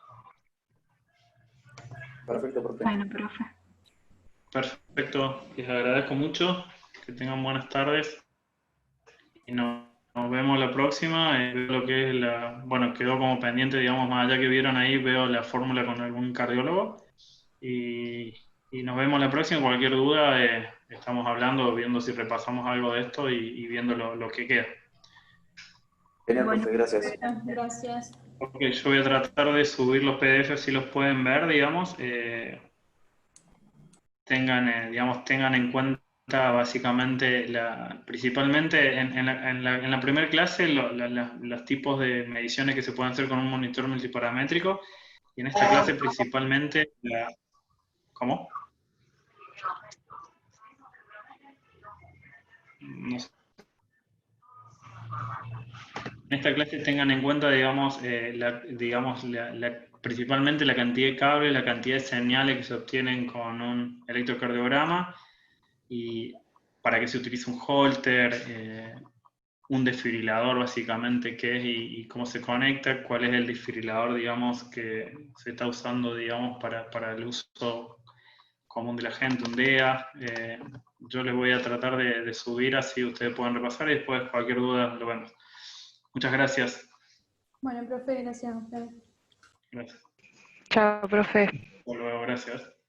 [SPEAKER 3] Perfecto, profe.
[SPEAKER 5] Bueno, profe.
[SPEAKER 1] Perfecto, les agradezco mucho, que tengan buenas tardes y nos vemos la próxima. Veo lo que es bueno, quedó como pendiente, digamos, más allá que vieron ahí, veo la fórmula con algún cardiólogo y nos vemos la próxima. Cualquier duda, estamos hablando, viendo si repasamos algo de esto y viendo lo que queda.
[SPEAKER 3] Genial,
[SPEAKER 2] Bueno,
[SPEAKER 3] profe, gracias.
[SPEAKER 2] gracias.
[SPEAKER 1] Ok, yo voy a tratar de subir los PDF si los pueden ver, digamos. Tengan en cuenta básicamente, principalmente en la primera clase, los tipos de mediciones que se pueden hacer con un monitor multiparamétrico, y en esta clase principalmente, ¿cómo? No sé. En esta clase tengan en cuenta, digamos, principalmente la cantidad de cables, la cantidad de señales que se obtienen con un electrocardiograma, y para qué se utiliza un holter, un desfibrilador básicamente qué es y cómo se conecta, cuál es el desfibrilador, digamos, que se está usando, digamos, para el uso común de la gente, un DEA. Yo les voy a tratar de subir así ustedes pueden repasar y después cualquier duda lo vemos. Muchas gracias.
[SPEAKER 2] Bueno, profe, gracias a usted.
[SPEAKER 1] Gracias.
[SPEAKER 4] Chao, profe.
[SPEAKER 1] Hasta luego, gracias.